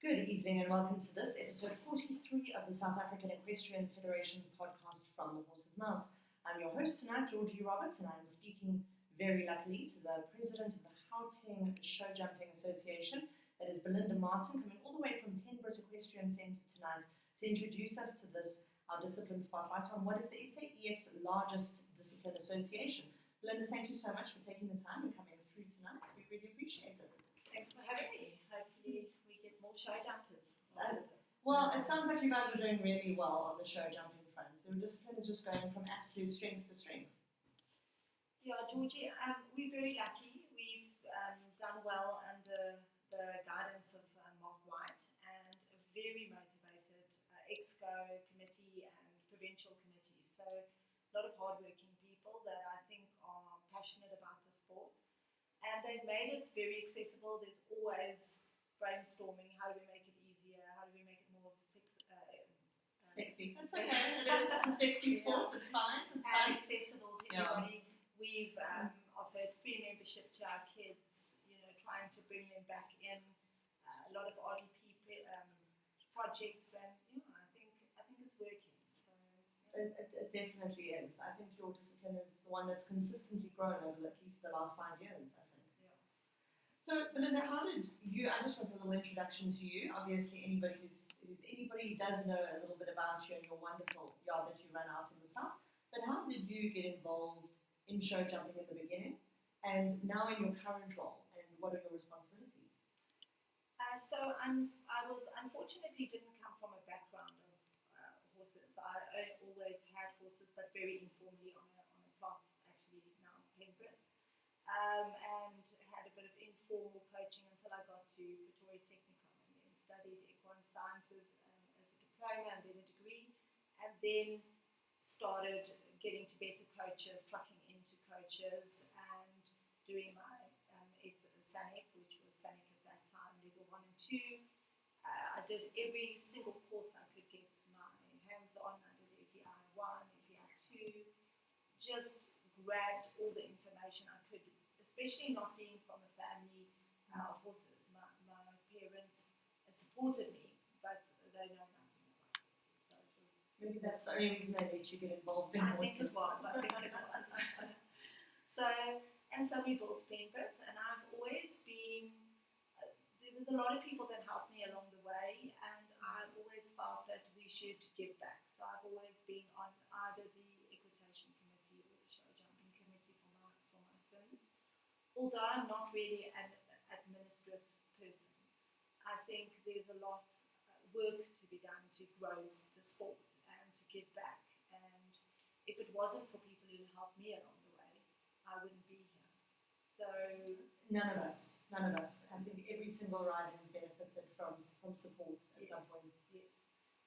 Good evening and welcome to this episode 43 of the South African Equestrian Federation's podcast From the Horse's Mouth. I'm your host tonight, Georgie Roberts, and I'm speaking very luckily to the president of the Gauteng Showjumping Association, that is Belinda Martin, coming all the way from Penbrith Equestrian Centre tonight to introduce us to this, our discipline spotlight on what is the SAEF's largest discipline association. Belinda, thank you so much for taking the time and coming through tonight. We really appreciate it. Thanks for having me. Hopefully we get more show jumpers. Well, it sounds like you guys are doing really well on the show jumping front. The discipline is just going from absolute strength to strength. Yeah, Georgie, we're very lucky. We've done well under the guidance of Mark White and a very motivated EXCO committee and provincial committee. So a lot of hardworking people that I think are passionate about the sport. And they've made it very accessible. There's always brainstorming. How do we make it easier? How do we make it more sexy? That's okay. It's a sexy sport. It's fine. It's fine. Accessible to everybody. We've offered free membership to our kids. Trying to bring them back in. A lot of RDP projects, and I think it's working. So it definitely is. I think your discipline is the one that's consistently grown over at least the last 5 years. So, Belinda, how did you? I just want a little introduction to you. Obviously, anybody does know a little bit about you and your wonderful yard that you run out in the south. But how did you get involved in show jumping in the beginning, and now in your current role, and what are your responsibilities? So I was unfortunately didn't come from a background of horses. I always had horses, but very informally on a plot, actually now in Penbrith. And had a bit of informal coaching until I got to Pretoria Technicum, and then studied equine sciences as a diploma and then a degree, and then started getting to better coaches, trucking into coaches, and doing my SAEF, which was SANIC at that time, level 1 and 2. I did every single course I could get my hands on. I did FEI 1, FEI 2, just grabbed all the information I could, especially not being from a family of horses. My parents supported me, but they know nothing about horses. So it was. Maybe that's the only reason they let you get involved in horses. I think it was. So we built Penbrith, and I've always been. There was a lot of people that helped me along the way, and I always felt that we should give back. So I've always been on either the equitation committee or the show jumping committee for my sons. Although I'm not really an administrative person, I think there's a lot work to be done to grow the sport and to give back. And if it wasn't for people who helped me along the way, I wouldn't be here. So none of us. I think every single rider has benefited from support at some point. Yes.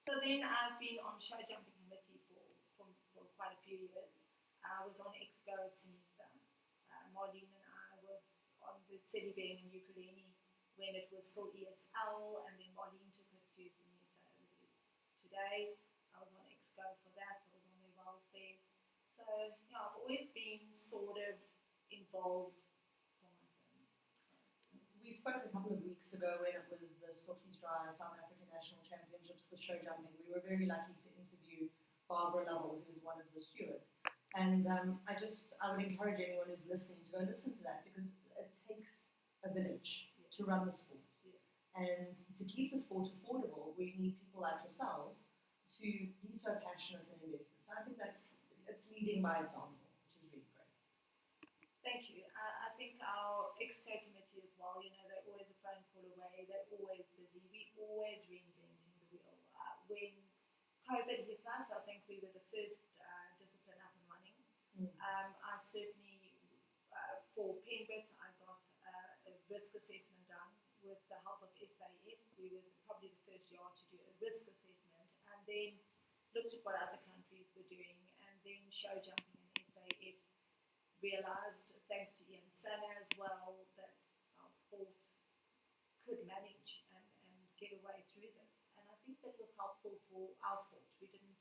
So then I've been on show jumping committee for quite a few years. I was on EXCO at Sinisa. Marlene and I was on the Cediben in Equestrian when it was still ESL, and then Marlene took it to Sinisa as it is today. I was on EXCO for that. I was on their welfare. So I've always been sort of involved for my sons. We spoke a couple of weeks ago when it was the Stokkies Dry South African National Championships for show jumping. We were very lucky to interview Barbara Lovell, who's one of the stewards. And I would encourage anyone who's listening to go listen to that, because it takes a village to run the sport. Yes. And to keep the sport affordable, we need people like yourselves to be so passionate and invested. So I think it's leading by example, which is really great. Thank you. I think our EXCO committee as well, they're always a phone call away. They're always busy. We're always reinventing the wheel. When COVID hit us, I think we were the first discipline up and running. I certainly, for Penbrith, I got a risk assessment done with the help of SAEF. We were probably the first yard to do a risk assessment, and then looked at what other countries were doing, and then show jumping and SAEF realised, thanks to Ian Sana as well, that our sport could manage and get away through this. And I think that was helpful for our sport. We didn't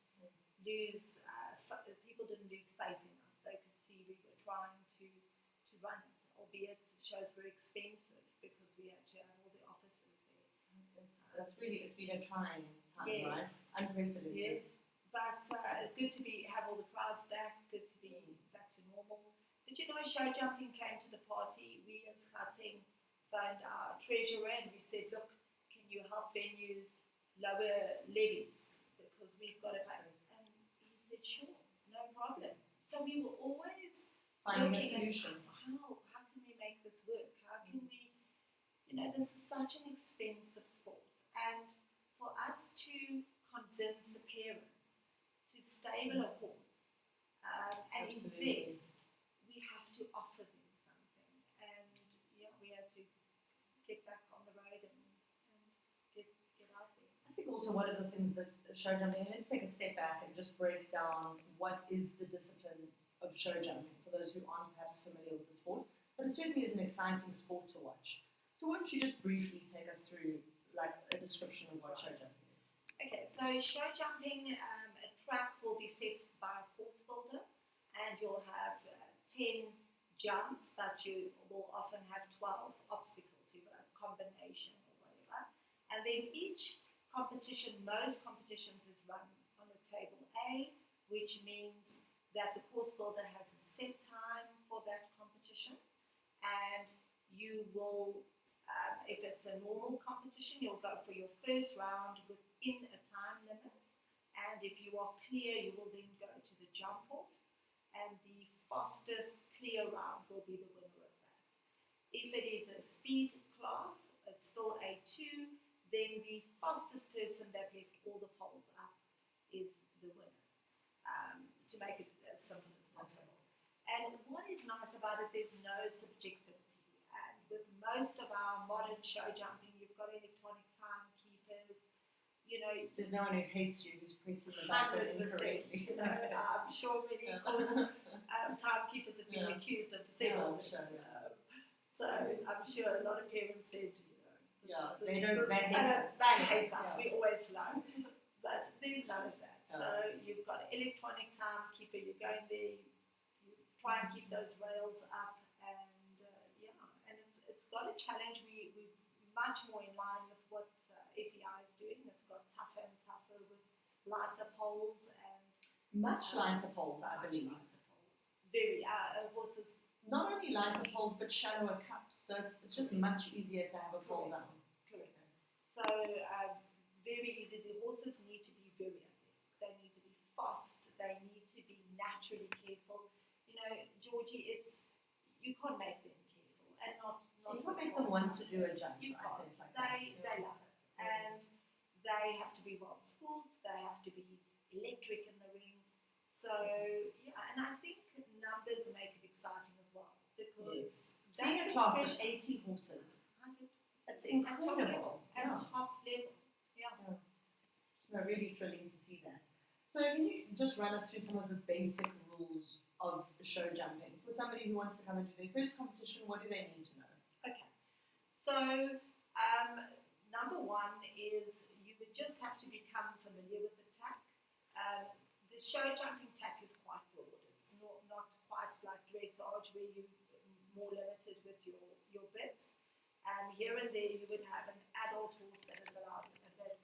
lose, people didn't lose faith in us. They could see we were trying to run it, albeit shows were expensive because we had to have all the officers there. it's been a trying time, Yes. right? Unprecedented. Yes, but good to have all the crowds back, good to be back to normal. But you know, show jumping came to the party. We as Gauteng phoned our treasurer and we said, look, can you help venues lower levies? Because we've got to pay. And he said, sure, no problem. So we were always Finding a looking solution. at how can we make this work? How can we, you know, this is such an expensive sport. And for us to convince a parent to stable a horse and Absolutely. invest, we have to offer them something. And yeah, we had to get back on the road and get out there. I think also one of the things that show jumping, and let's take a step back and just break down what is the discipline of show jumping for those who aren't perhaps familiar with the sport, but it certainly is an exciting sport to watch. So why don't you just briefly take us through like a description of what show jumping is? Okay, so show jumping, a track will be set by a course builder, and you'll have 10 jumps, but you will often have 12 obstacles, so you've got a combination or whatever. And then each competition, most competitions is run on a table A, which means that the course builder has a set time for that competition, and you will, if it's a normal competition, you'll go for your first round within a time limit, and if you are clear, you will then go to the jump off, and the fastest clear round will be the winner of that. If it is a speed class, it's still A2, then the fastest person that left all the poles up is the winner, to make it as simple as possible. And what is nice about it, there's no subjectivity. And with most of our modern show jumping, you've got electronic timekeepers, you know. There's no one who hates you who's pressing the button 100%, incorrectly. you know, I'm sure many timekeepers have been accused of several things. So I'm sure a lot of parents said, you know, they hate us. We always slow, but there's none of that. So you've got an electronic timekeeper. You're going there, you try and keep those rails up, and and it's got a challenge. We're much more in line with what FEI is doing. It's got tougher and tougher with lighter poles and much lighter poles, I believe. Lighter poles. Very horses. Not only lighter poles, but shallower cups. So it's just much easier to have a pole down. Correct. So very easy. The horses need to be very athletic. They need to be fast. They need to be naturally careful. You know, Georgie, you can't make them careful and not you can't make them want to do a jump. You can't. Like they love it, and they have to be well schooled. They have to be electric in the ring. So and I think numbers make it exciting as well, because seeing a class of 80 horses, 100%. It's incredible. At top level. No, really thrilling to see that. So can you just run us through some of the basic rules of show jumping? For somebody who wants to come and do their first competition, what do they need to know? Okay. So number one is you would just have to become familiar with the tack. The show jumping tack is quite broad. It's not quite like dressage where you're more limited with your bits. Here and there you would have an adult horse that is allowed a bit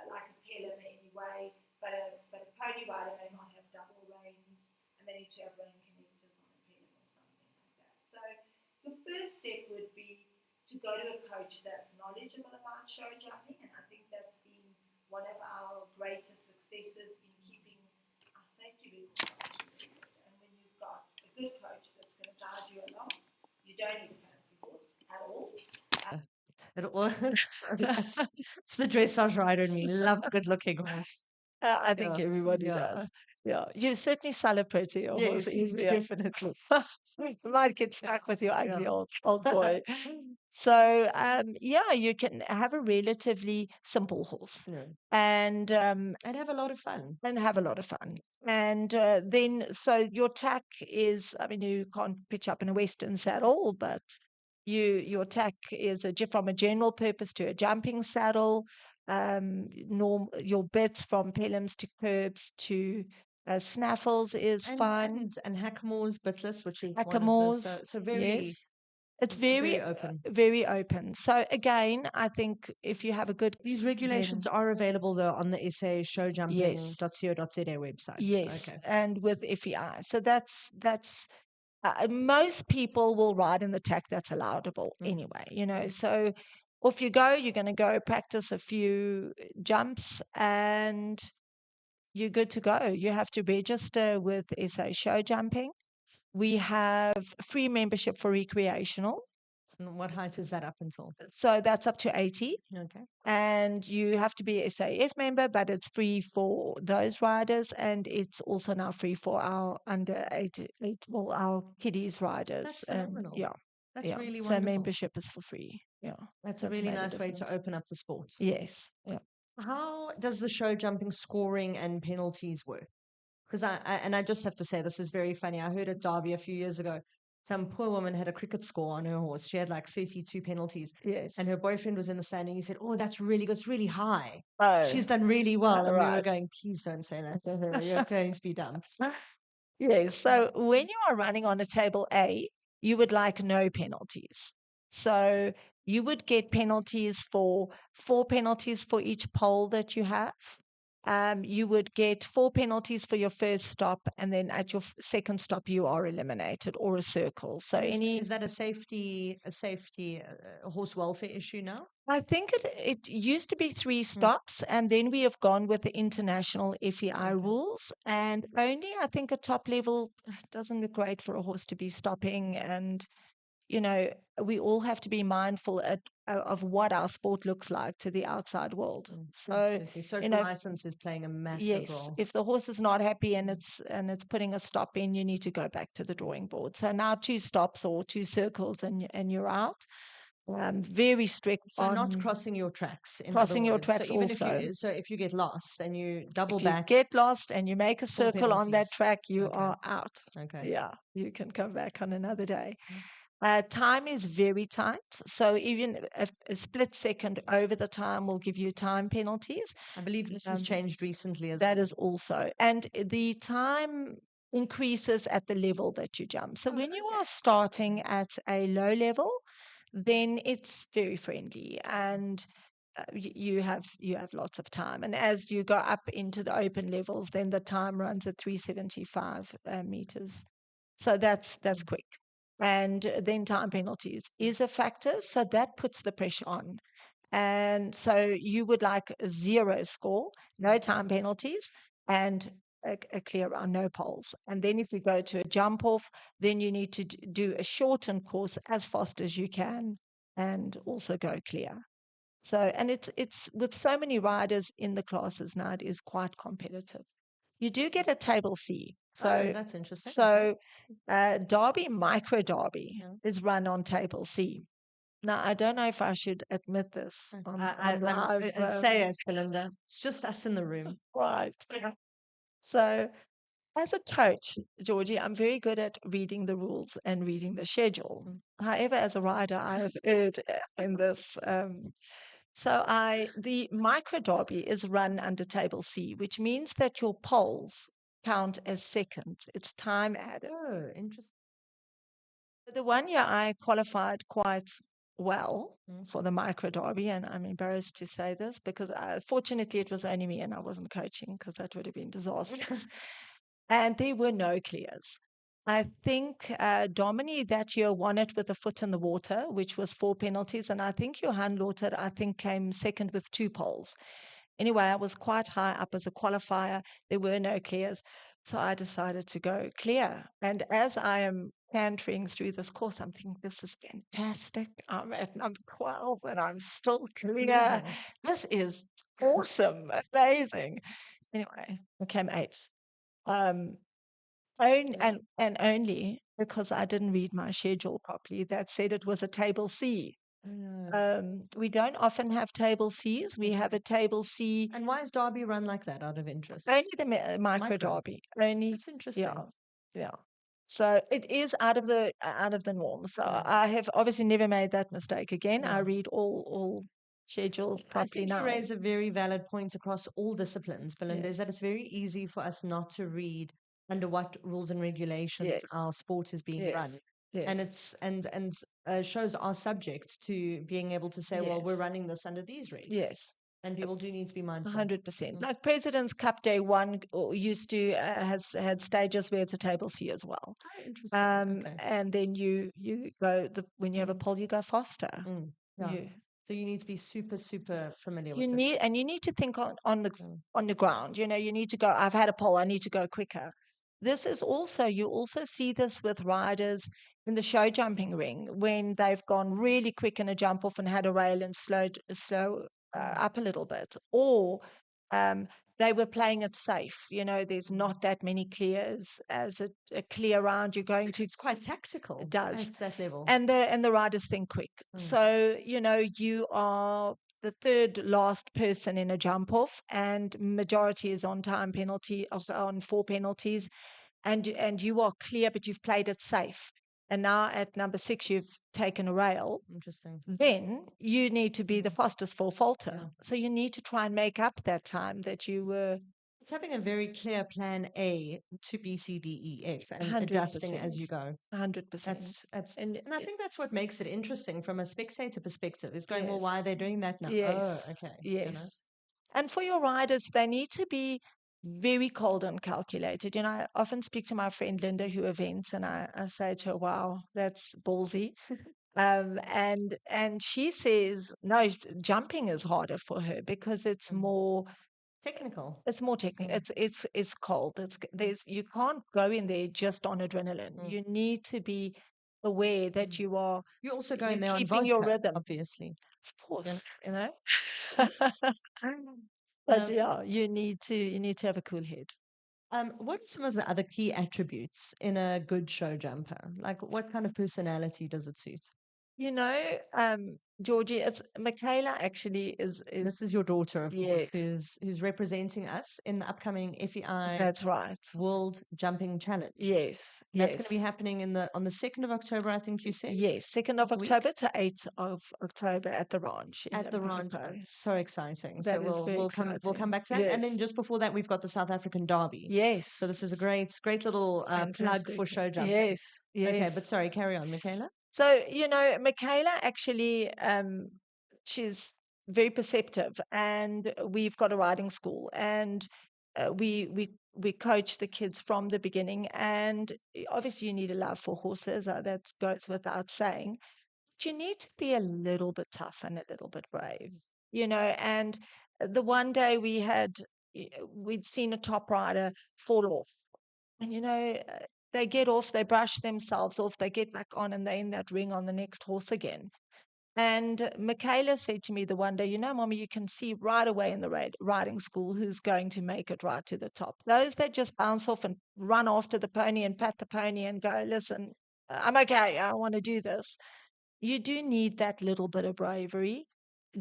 like a pelham anyway, but a pony rider may not have double reins, and they need to have rein connectors on a pelham or something like that. So your first step would be to go to a coach that's knowledgeable about show jumping, and I think that's been one of our greatest successes in keeping our safety records actually good. And when you've got a good coach that's going to guide you along, you don't need a fancy horse at all. It's the dressage rider in me. Love good looking horse. I think everybody does. Yeah, you certainly celebrate your horse. Definitely. Might get stuck with your ugly old boy. So you can have a relatively simple horse, and have a lot of fun. And then, so your tack is, I mean, you can't pitch up in a Western saddle, but your tack is from a general purpose to a jumping saddle. Your bits from pelhams to curbs to snaffles is fine. And hackamores, bitless, which is Hackamores, one of those. So very, It's very open. very open. So again, I think if you have a good These regulations are available though on the SAEshowjumping.co.za website. Yes, Okay. and with FEI. So that's most people will ride in the tack that's allowable anyway, you know. So off you go, you're going to go practice a few jumps and you're good to go. You have to register with SA Show Jumping. We have free membership for recreational. And what height is that up until? So that's up to 80. Okay. And you have to be a SAEF member, but it's free for those riders. And it's also now free for our under 88, well, our kiddies riders. That's phenomenal. Yeah. That's really So wonderful. membership is for free. Yeah. That's a really nice way to open up the sport. Yes. Yeah. How does the show jumping scoring and penalties work? Because I just have to say, this is very funny. I heard at Derby a few years ago, some poor woman had a cricket score on her horse. She had like 32 penalties. Yes. And her boyfriend was in the stand and he said, "Oh, that's really good. It's really high. Oh, She's done really well." And we were right. going, "Please don't say that to her. You're going to be dumped." Yes. So when you are running on a table A, you would like no penalties. So you would get penalties for 4 penalties for each pole that you have. You would get 4 penalties for your first stop, and then at your second stop, you are eliminated, or a circle. So is that a safety horse welfare issue now? I think it used to be 3 stops, and then we have gone with the international FEI rules. And only, I think, a top level doesn't look great for a horse to be stopping. And, you know, we all have to be mindful of what our sport looks like to the outside world. So, social license is playing a massive role. If the horse is not happy and it's putting a stop in, you need to go back to the drawing board. So now 2 stops or 2 circles and you're out. Very strict So on not crossing your tracks. crossing your tracks so even also. if you get lost and you double If back, you get lost and you make a circle on that penalties. track, you Okay. are out. Okay. Yeah, you can come back on another day. Time is very tight. So even a split second over the time will give you time penalties. I believe this has changed recently as That well. is also. And the time increases at the level that you jump. So when you are starting at a low level, then it's very friendly and you have lots of time. And as you go up into the open levels, then the time runs at 375 meters. So that's quick. And then time penalties is a factor. So that puts the pressure on. And so you would like a 0 score, no time penalties, and a clear round, no poles. And then if you go to a jump off, then you need to do a shortened course as fast as you can and also go clear. So, and it's with so many riders in the classes now, it is quite competitive. You do get a table C. So that's interesting. So Derby, Micro Derby is run on table C. Now, I don't know if I should admit this on live. Say it, Belinda. It's just us in the room. Right. So as a coach, Georgie, I'm very good at reading the rules and reading the schedule. However, as a rider, I have erred in this. The micro derby is run under table C, which means that your poles count as seconds. It's time added. Oh, interesting. The 1 year I qualified quite well for the micro derby, and I'm embarrassed to say this because fortunately it was only me and I wasn't coaching because that would have been disastrous. And there were no clears. I think Domini that year won it with a foot in the water, which was 4 penalties. And I think Johan Lauter, came second with 2 poles. Anyway, I was quite high up as a qualifier. There were no clears. So I decided to go clear. And as I am cantering through this course, I'm thinking, this is fantastic. I'm at number 12 and I'm still clear. Amazing. This is awesome. Amazing. Anyway, I came 8th. Only because I didn't read my schedule properly. That said it was a table C. We don't often have table Cs. We have a table C. And why is Derby run like that out of interest? Only the micro Derby. Only. That's interesting. Yeah. So it is out of the norm. So I have obviously never made that mistake again. I read all schedules properly now. I think you raise a very valid point across all disciplines, Belinda, is that it's very easy for us not to read under what rules and regulations our sport is being run. And Yes. it's and shows are subject to being able to say, well, we're Yes. running this under these regs. Yes. And people do need to be mindful. 100%. Like President's Cup Day 1 used to has had stages where it's a table C as well. Oh, interesting. Okay. And then you go when you have a pole, you go faster. Yeah. You So you need to be super, super familiar you with need and you need to think on the ground. You know, you need to go. I've had a pole. I need to go quicker. This is also you also see this with riders in the show jumping ring when they've gone really quick in a jump off and had a rail and slow up a little bit, or um, they were playing it safe. You know, there's not that many clears as a clear round. You're going to It's quite tactical. It does. At that level. and the riders think quick. So you know you are the third last person in a jump off, and majority is on time penalty on 4 penalties, and you are clear, but you've played it safe. And now at number 6, you've taken a rail. Interesting. Then you need to be the fastest for falter. So you need to try and make up that time that you were. It's having a very clear plan A to B, C, D, E, F, and adjusting as you go. 100%. And I think that's what makes it interesting from a spectator perspective. Is going, well, Yes. why are they doing that now? Yes. Oh, okay. Yes. You know? And for your riders, they need to be very cold and calculated. You know, I often speak to my friend Linda who events, and I say to her, wow, that's ballsy. And she says, no, jumping is harder for her because it's more Technical. it's more technical. It's cold. You can't go in there just on adrenaline. You need to be aware that you are You're also going there on keeping vodka, your rhythm. obviously. Of course, you know. Um, But yeah, you need to have a cool head. what are some of the other key attributes in a good show jumper? Like, what kind of personality does it suit? You know, Georgie, it's Michaela actually is This is your daughter, of course, yes, who's representing us in the upcoming FEI that's right. World Jumping Challenge. Yes, That's going to be yes. happening on the 2nd of October, I think you said. Yes, 2nd of Of the week? October to 8th of October at the ranch. in At the ranch. Limpopo. So exciting. That So is very we'll come exciting. back to that. And then Yes. just before that, we've got the South African Derby. Yes. So this is a great little plug Fantastic. for show jumping. Yes, Okay, yes. but sorry, carry on, Michaela. So, you know, Michaela actually, she's very perceptive, and we've got a riding school, and we coach the kids from the beginning. And obviously, you need a love for horses. That goes without saying. But you need to be a little bit tough and a little bit brave, you know. And the one day we'd seen a top rider fall off, and you know, they get off, they brush themselves off, they get back on, and they're in that ring on the next horse again. And Michaela said to me the one day, you know, Mommy, you can see right away in the riding school who's going to make it right to the top. Those that just bounce off and run after the pony and pat the pony and go, listen, I'm okay, I want to do this. You do need that little bit of bravery,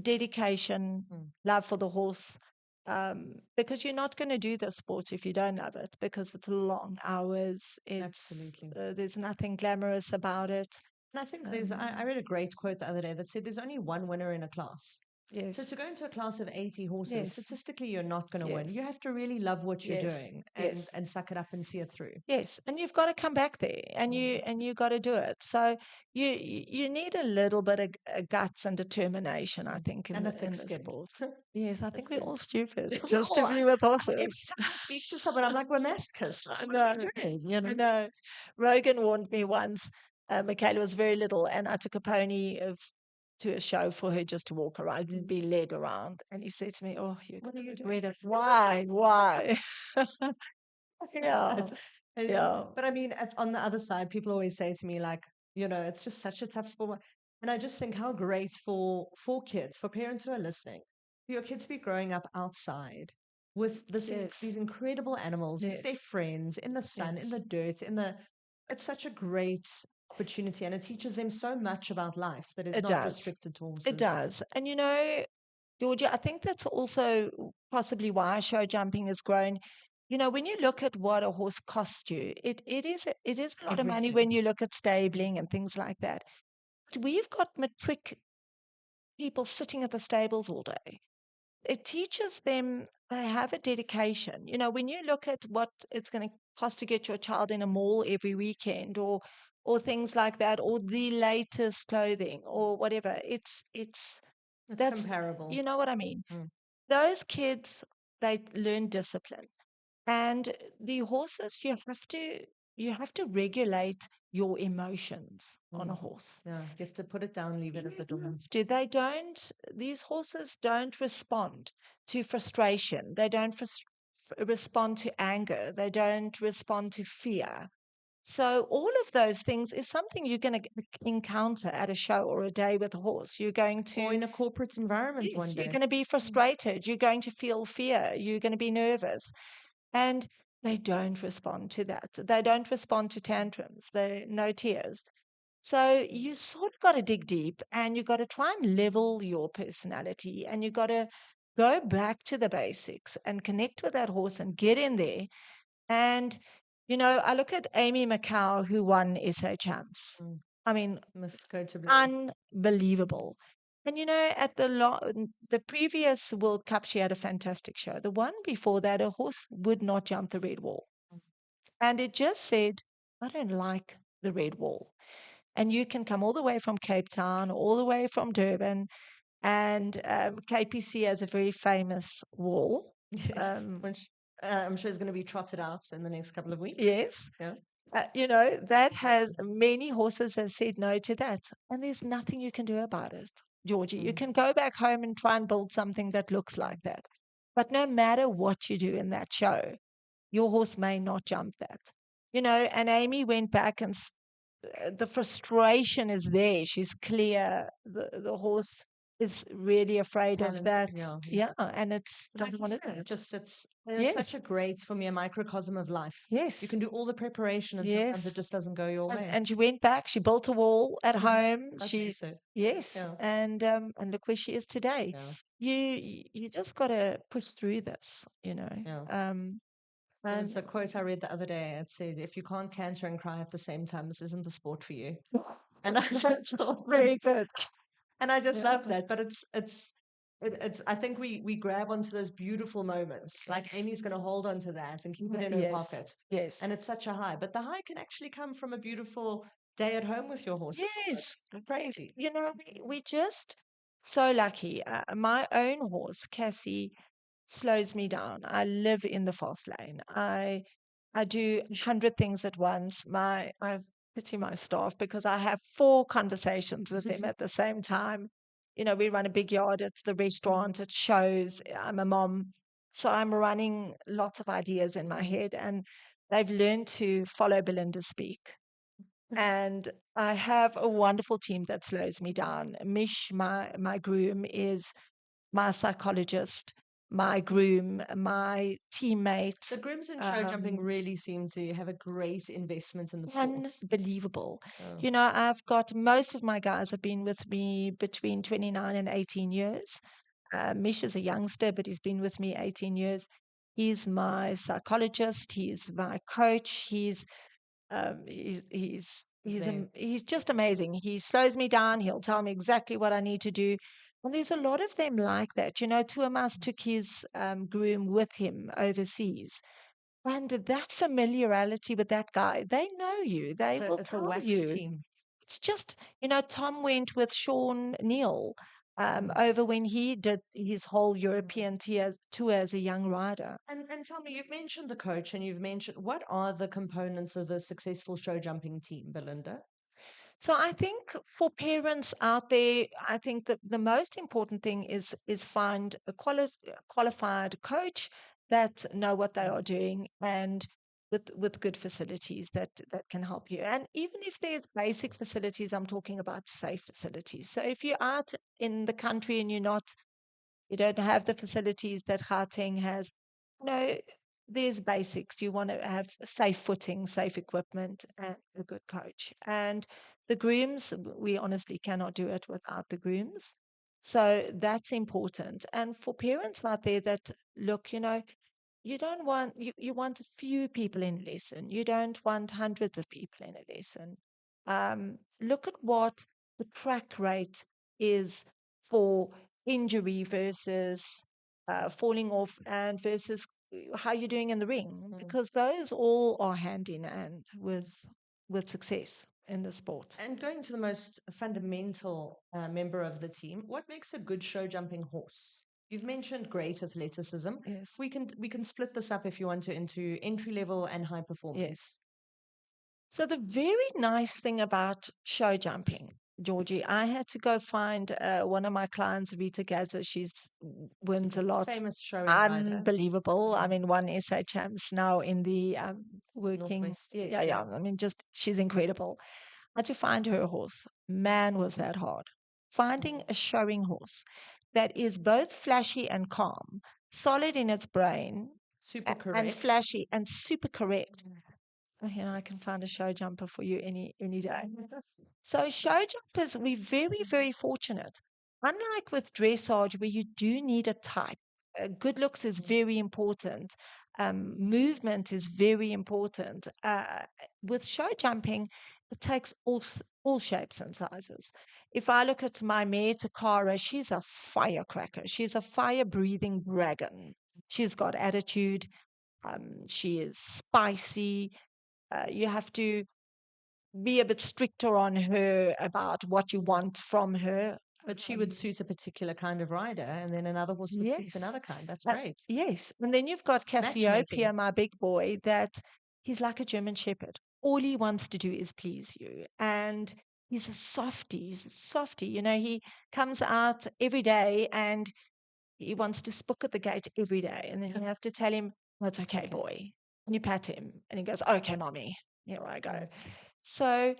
dedication, love for the horse, because you're not going to do this sport if you don't love it, because it's long hours. Absolutely. There's nothing glamorous about it. And I think I read a great quote the other day that said there's only one winner in a class. Yes. So to go into a class of 80 horses, Yes. statistically, you're not going to win. Yes. You have to really love what you're Yes. doing Yes. and suck it up and see it through. Yes, and you've got to come back there, and you got to do it. So you need a little bit of guts and determination, I think, And a thick in the skin. sport. Yes, I think we're good. all stupid We just to all be are. with Every horses. time I speak to someone, I'm like, we're masochists. I What know. are we doing? You know? I know. Rogan warned me once. Michaela was very little, and I took a pony to a show for her just to walk around, be led around. And he said to me, "Oh, you're What going are you to doing? regret it. Why? Why?" Yeah, yeah. But I mean, on the other side, people always say to me, like, you know, it's just such a tough sport. And I just think how great for kids, for parents who are listening, for your kids to be growing up outside with Yes. these incredible animals, with their Yes. friends, in the sun, in the Yes. dirt, it's such a great opportunity, and it teaches them so much about life that is It not does. restricted to horses. It does. And you know, Georgia, I think that's also possibly why show jumping has grown. You know, when you look at what a horse costs you, it is a lot of money Everything. when you look at stabling and things like that. But we've got matric people sitting at the stables all day. It teaches them they have a dedication. You know, when you look at what it's going to cost to get your child in a mall every weekend, or or things like that, or the latest clothing or whatever. It's That's, comparable. you know what I mean? Mm. Those kids, they learn discipline. And the horses, you have to regulate your emotions on a horse. Yeah, you have to put it down, leave it at the door. These horses don't respond to frustration. They don't respond to anger. They don't respond to fear. So all of those things is something you're going to encounter at a show or a day with a horse. You're going Or in to, a corporate environment one yes, day. you're going to be frustrated. You're going to feel fear. You're going to be nervous. And they don't respond to that. They don't respond to tantrums. No tears. So you sort of got to dig deep, and you got to try and level your personality, and you got to go back to the basics and connect with that horse and get in there. And, I look at Amy Macau, who won SA Champs. Mm. I mean, Must go to unbelievable. And at the previous World Cup, she had a fantastic show. The one before that, a horse would not jump the red wall. And it just said, I don't like the red wall. And you can come all the way from Cape Town, all the way from Durban, and KPC has a very famous wall. Yes, which I'm sure is going to be trotted out in the next couple of weeks. Yes. Yeah. That has many horses have said no to that. And there's nothing you can do about it, Georgie. You can go back home and try and build something that looks like that. But no matter what you do in that show, your horse may not jump that. And Amy went back and the frustration is there. She's clear. The horse is really afraid of that. Yeah. And it's Like doesn't you want to said, do it. just it's Yes. such a great, for me, a microcosm of life. Yes. You can do all the preparation, and sometimes Yes. it just doesn't go your way. And she went back. She built a wall at home. Okay, so Yes. yeah. And look where she is today. Yeah. You just got to push through this. Yeah. There's a quote I read the other day. It said, "If you can't canter and cry at the same time, this isn't the sport for you." And I just thought, very good. and I just Yeah. love that. But it's. I think we grab onto those beautiful moments. Like Yes. Amy's going to hold onto that and keep it in her Yes. pocket. Yes. And it's such a high. But the high can actually come from a beautiful day at home with your horse. Yes. Crazy. We just so lucky. My own horse, Cassie, slows me down. I live in the fast lane. I do 100 things at once. I pity my staff because I have 4 conversations with them at the same time. We run a big yard at the restaurant, at shows. I'm a mom. So I'm running lots of ideas in my head, and they've learned to follow Belinda speak. And I have a wonderful team that slows me down. Mish, my groom, is my psychologist, my groom, my teammate. The grooms in show jumping really seem to have a great investment in the sport. Unbelievable. Oh. I've got most of my guys have been with me between 29 and 18 years. Mish is a youngster, but he's been with me 18 years. He's my psychologist. He's my coach. He's just amazing. He slows me down. He'll tell me exactly what I need to do. And there's a lot of them like that. Tuamas took his groom with him overseas. And that familiarity with that guy, they know you. They will It's a tell wax you. team. It's just, Tom went with Sean Neal over when he did his whole European tour as a young rider. And tell me, you've mentioned the coach, and you've mentioned, what are the components of a successful show jumping team, Belinda? So I think for parents out there, I think that the most important thing is find a qualified coach that know what they are doing, and with good facilities that can help you. And even if there's basic facilities, I'm talking about safe facilities. So if you're out in the country and you don't have the facilities that Gauteng has, there's basics. You want to have safe footing, safe equipment, and a good coach. And the grooms, we honestly cannot do it without the grooms. So that's important. And for parents out there that look, you don't want you want a few people in a lesson. You don't want hundreds of people in a lesson. Look at what the track rate is for injury versus falling off, and versus how you're doing in the ring, because those all are hand in hand with success. in the sport. And going to the most fundamental member of the team, what makes a good show jumping horse? You've mentioned great athleticism. Yes. We can split this up if you want to into entry level and high performance. Yes. So the very nice thing about show jumping, Georgie, I had to go find one of my clients, Rita Gaza. She's wins a lot. Famous showing rider. Unbelievable. I mean, won SA champs now in the working. Northwest, yes, yeah, yeah. I mean, just she's incredible. I had to find her horse. Man, was that hard. Finding a showing horse that is both flashy and calm, solid in its brain, Super and correct. flashy and super correct. I can find a show jumper for you any day. So show jumpers, we're very, very fortunate. Unlike with dressage, where you do need a type, good looks is very important. Movement is very important. With show jumping, it takes all shapes and sizes. If I look at my mare Takara, she's a firecracker. She's a fire-breathing dragon. She's got attitude. She is spicy. You have to be a bit stricter on her about what you want from her. But she would suit a particular kind of rider, and then another horse would suit Yes. another kind. That's great. Yes. And then you've got Matchmaking. Cassiopeia, my big boy, that he's like a German Shepherd. All he wants to do is please you. And he's a softie. He's a softie. He comes out every day and he wants to spook at the gate every day. And then you have to tell him, "Oh, it's okay, boy." And you pat him and he goes, "Okay, mommy. Here I go." So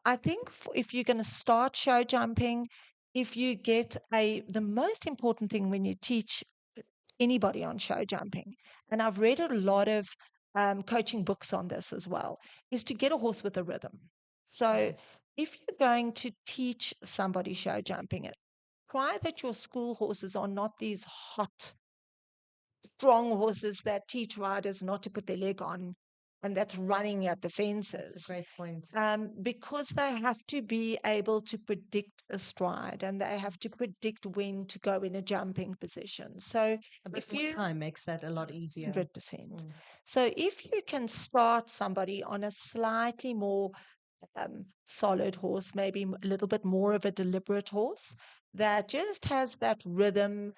I think if you're going to start show jumping, if you get the most important thing when you teach anybody on show jumping, and I've read a lot of coaching books on this as well, is to get a horse with a rhythm. So Yes. if you're going to teach somebody show jumping, try that your school horses are not these hot, strong horses that teach riders not to put their leg on and that's running at the That's fences. a great point. Because they have to be able to predict a stride and they have to predict when to go in a jumping position. So A bit if more you time makes that a lot easier. 100%. So if you can start somebody on a slightly more solid horse, maybe a little bit more of a deliberate horse that just has that rhythm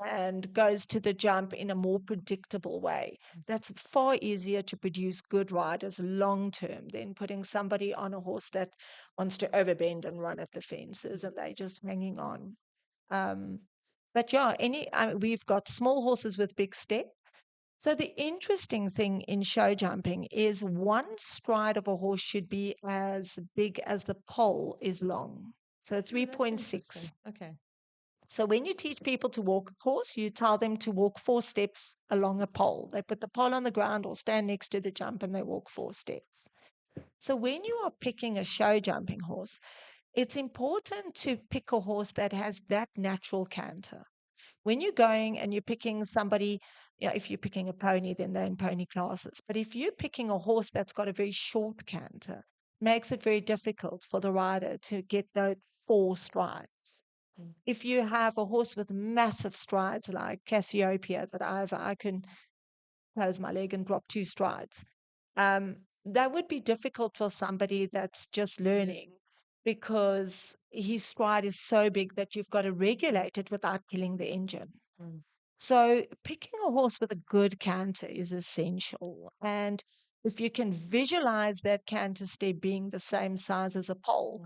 and goes to the jump in a more predictable way. That's far easier to produce good riders long term than putting somebody on a horse that wants to overbend and run at the fences and they're just hanging on. But yeah, we've got small horses with big step. So the interesting thing in show jumping is one stride of a horse should be as big as the pole is long. So That's 3.6. interesting. Okay. So when you teach people to walk a course, you tell them to walk 4 steps along a pole. They put the pole on the ground or stand next to the jump and they walk 4 steps. So when you are picking a show jumping horse, it's important to pick a horse that has that natural canter. When you're going and you're picking somebody, if you're picking a pony, then they're in pony classes. But if you're picking a horse that's got a very short canter, makes it very difficult for the rider to get those 4 strides. If you have a horse with massive strides like Cassiopeia that I can close my leg and drop 2 strides, that would be difficult for somebody that's just learning because his stride is so big that you've got to regulate it without killing the engine. So picking a horse with a good canter is essential. And if you can visualize that canter step being the same size as a pole,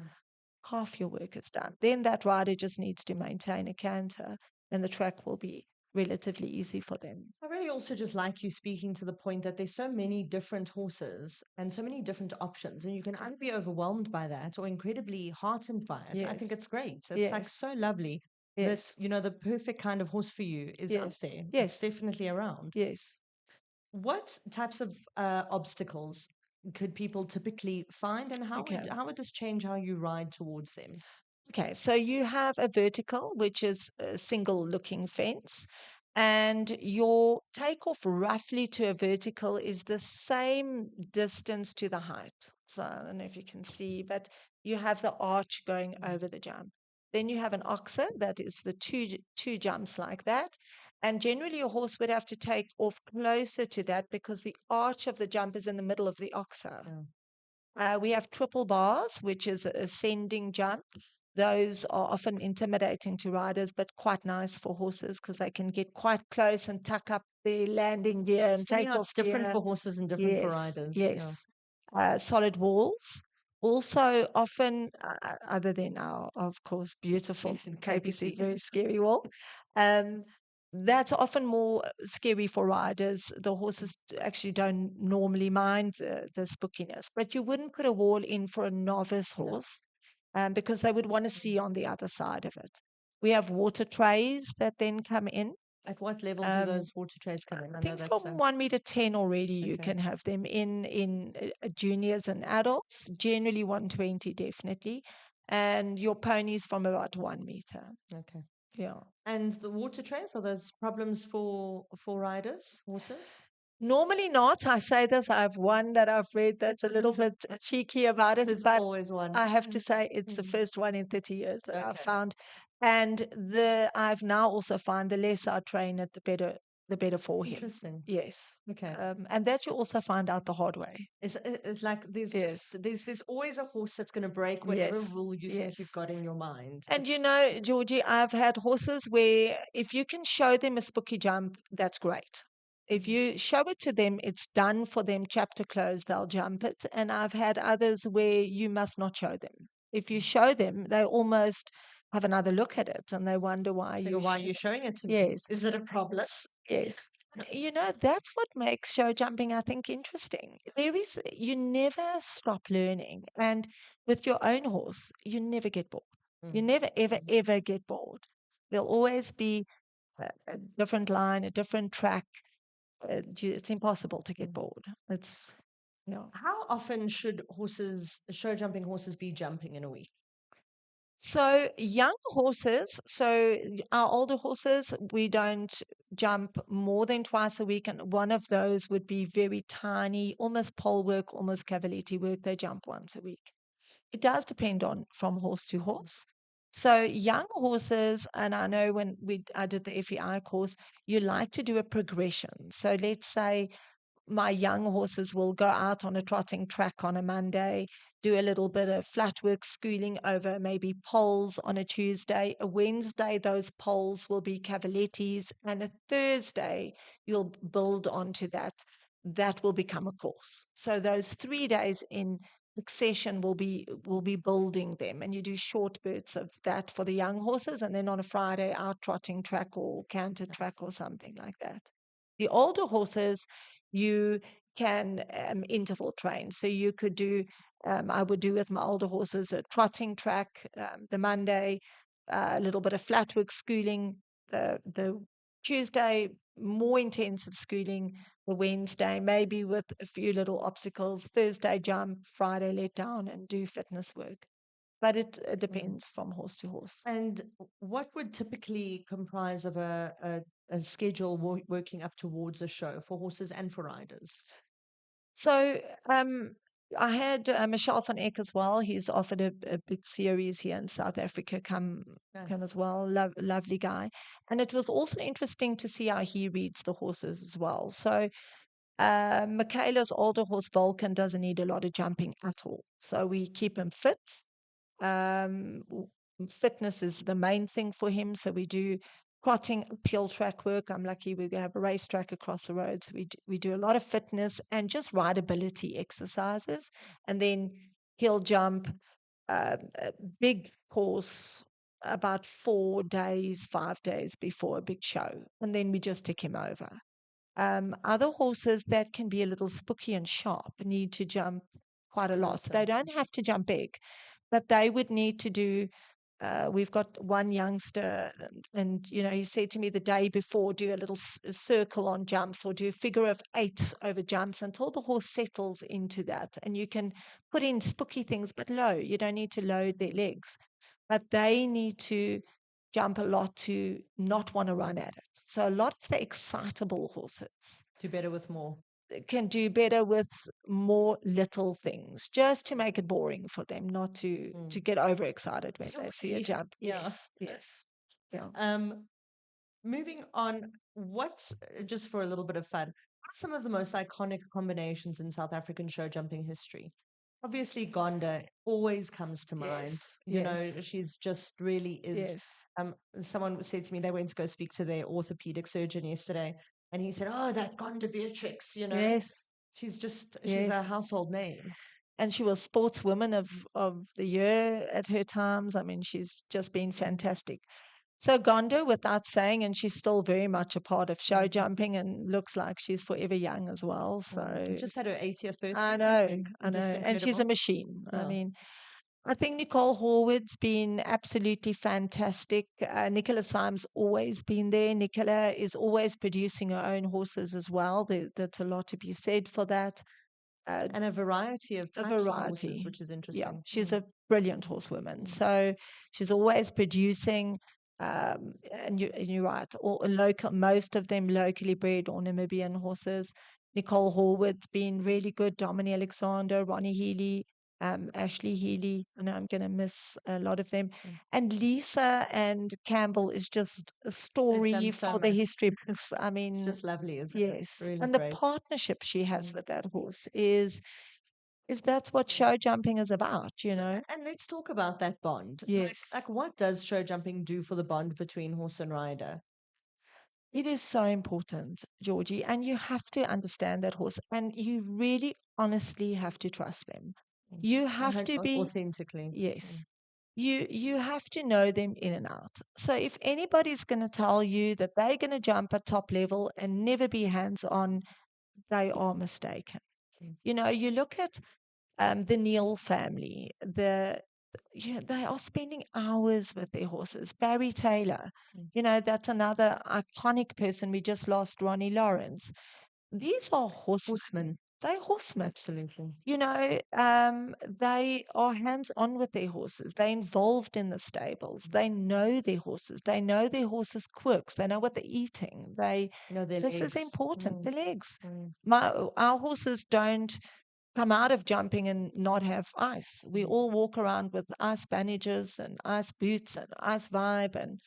half your work is done. Then that rider just needs to maintain a canter and the track will be relatively easy for them. I really also just like you speaking to the point that there's so many different horses and so many different options, and you can either be overwhelmed by that or incredibly heartened by it. I think Yes. it's great. It's like Yes. so lovely Yes. that, the perfect kind of horse for you is out Yes. there. Yes. It's definitely around. Yes. What types of obstacles could people typically find, and how Okay. how would this change how you ride towards them? Okay, so you have a vertical, which is a single looking fence, and your takeoff roughly to a vertical is the same distance to the height. So I don't know if you can see, but you have the arch going over the jump. Then you have an oxer, that is the two jumps like that. And generally, your horse would have to take off closer to that because the arch of the jump is in the middle of the oxer. Yeah. We have triple bars, which is an ascending jump. Those are often intimidating to riders, but quite nice for horses because they can get quite close and tuck up their landing gear and take off different gear. for horses and different for Yes, riders. yes. Solid walls. Also, often, other than our, of course, beautiful KPC, very scary wall, that's often more scary for riders. The horses actually don't normally mind the spookiness, but you wouldn't put a wall in for a novice horse because they would want to see on the other side of it. We have water trays that then come in. At what level do those water trays come in? I think from 1 meter 10 already you can have them in juniors and adults, generally 120 definitely, and your ponies from about 1 meter. Okay. Yeah. And the water trays, are those problems for riders, horses? Normally not. I say this. I have one that I've read that's a little bit cheeky about it, There's but always one. I have to say it's the first one in 30 years that I've Okay. found. And I've now also found the less I train it, the better for him. Interesting. Yes. Okay. And that you also find out the hard way. It's like there's Yes. there's always a horse that's going to break whatever Yes, rule you think yes. you've got in your mind. And you know, Georgie, I've had horses where if you can show them a spooky jump, that's great. If you show it to them, it's done for them, chapter closed, they'll jump it. And I've had others where you must not show them. If you show them, they almost have another look at it and they wonder why They go, why are you showing it to me? Yes. Is it a problem? Yes. You know, that's what makes show jumping, I think, interesting. You never stop learning. And with your own horse, you never get bored. You never, ever, ever get bored. There'll always be a different line, a different track. It's impossible to get bored. It's, How often should show jumping horses be jumping in a week? So young horses, our older horses, we don't jump more than twice a week, and one of those would be very tiny, almost pole work, almost cavaletti work. They jump once a week. It does depend on from horse to horse. So young horses, and I know when I did the FEI course, you like to do a progression. So let's say my young horses will go out on a trotting track on a Monday, do a little bit of flat work schooling over maybe poles on a Tuesday. A Wednesday, those poles will be cavalettis, and a Thursday, you'll build onto that. That will become a course. So those 3 days in succession will be building them, and you do short bits of that for the young horses, and then on a Friday, out trotting track or canter track or something like that. The older horses, you can interval train. So you could do, I would do with my older horses a trotting track the Monday, a little bit of flat work schooling the Tuesday, more intensive schooling the Wednesday, maybe with a few little obstacles, Thursday jump, Friday let down and do fitness work. But it depends from horse to horse. And what would typically comprise of a schedule working up towards a show for horses and for riders? So I had Michelle van Eck as well. He's offered a big series here in South Africa. Come as well. Lovely guy. And it was also interesting to see how he reads the horses as well. So Michaela's older horse Vulcan doesn't need a lot of jumping at all. So we keep him fit. Fitness is the main thing for him. So we do trotting, uphill track work. I'm lucky we have a racetrack across the road. So we do a lot of fitness and just rideability exercises. And then he'll jump a big course about 4 days, 5 days before a big show. And then we just tick him over. Other horses that can be a little spooky and sharp need to jump quite a lot. They don't have to jump big, but they would need to do. We've got one youngster, and he said to me the day before, do a little circle on jumps or do a figure of 8 over jumps until the horse settles into that. And you can put in spooky things, but low. You don't need to load their legs, but they need to jump a lot to not want to run at it. So a lot of the excitable horses do better with more. Can do better with more little things, just to make it boring for them, not to get overexcited when they see a jump. Yes. Yeah. Moving on, just for a little bit of fun, what are some of the most iconic combinations in South African show jumping history? Obviously, Gonda always comes to mind. Yes, You know, yes, she's just really is. yes, Someone said to me they went to go speak to their orthopedic surgeon yesterday, and he said, "Oh, that Gonda Beatrix, you know, yes, she's a yes. household name." And she was sportswoman of the year at her times. I mean, she's just been fantastic. So Gondo, without saying, and she's still very much a part of show jumping and looks like she's forever young as well. So Just had her 80th birthday. I know, I know. Just And she's a incredible. machine. I Yeah. mean, I think Nicole Horwood's been absolutely fantastic. Nicola Syme's always been there. Nicola is always producing her own horses as well. That's a lot to be said for that. And a variety of A types of horses, variety. which is Yeah, interesting. she's a brilliant horsewoman. So she's always producing, and you're right, all local, most of them locally bred or Namibian horses. Nicole Horwood's been really good. Dominic Alexander, Ronnie Healy, Ashley Healy. I know I'm going to miss a lot of them. And Lisa and Campbell is just a story so for the much. history books. I It's mean, just lovely, isn't it? It's yes. really And the great. partnership she has with that horse is that's what show jumping is about, you know? And let's talk about that bond. Yes. Like, what does show jumping do for the bond between horse and rider? It is so important, Georgie, and you have to understand that horse, and you really honestly have to trust them. You have to be Authentically. yes. You have to know them in and out. So if anybody's going to tell you that they're going to jump at top level and never be hands on, they are mistaken. You know, you look at the Neil family, they are spending hours with their horses. Barry Taylor, you know, that's another iconic person. We just lost Ronnie Lawrence. These are horsemen. They're horsemen. Absolutely. You know, they are hands on with their horses. They're involved in the stables. They know their horses. They know their horses' quirks. They know what they're eating. This is important. The legs. Our horses don't come out of jumping and not have ice. We all walk around with ice bandages and ice boots and ice vibe, and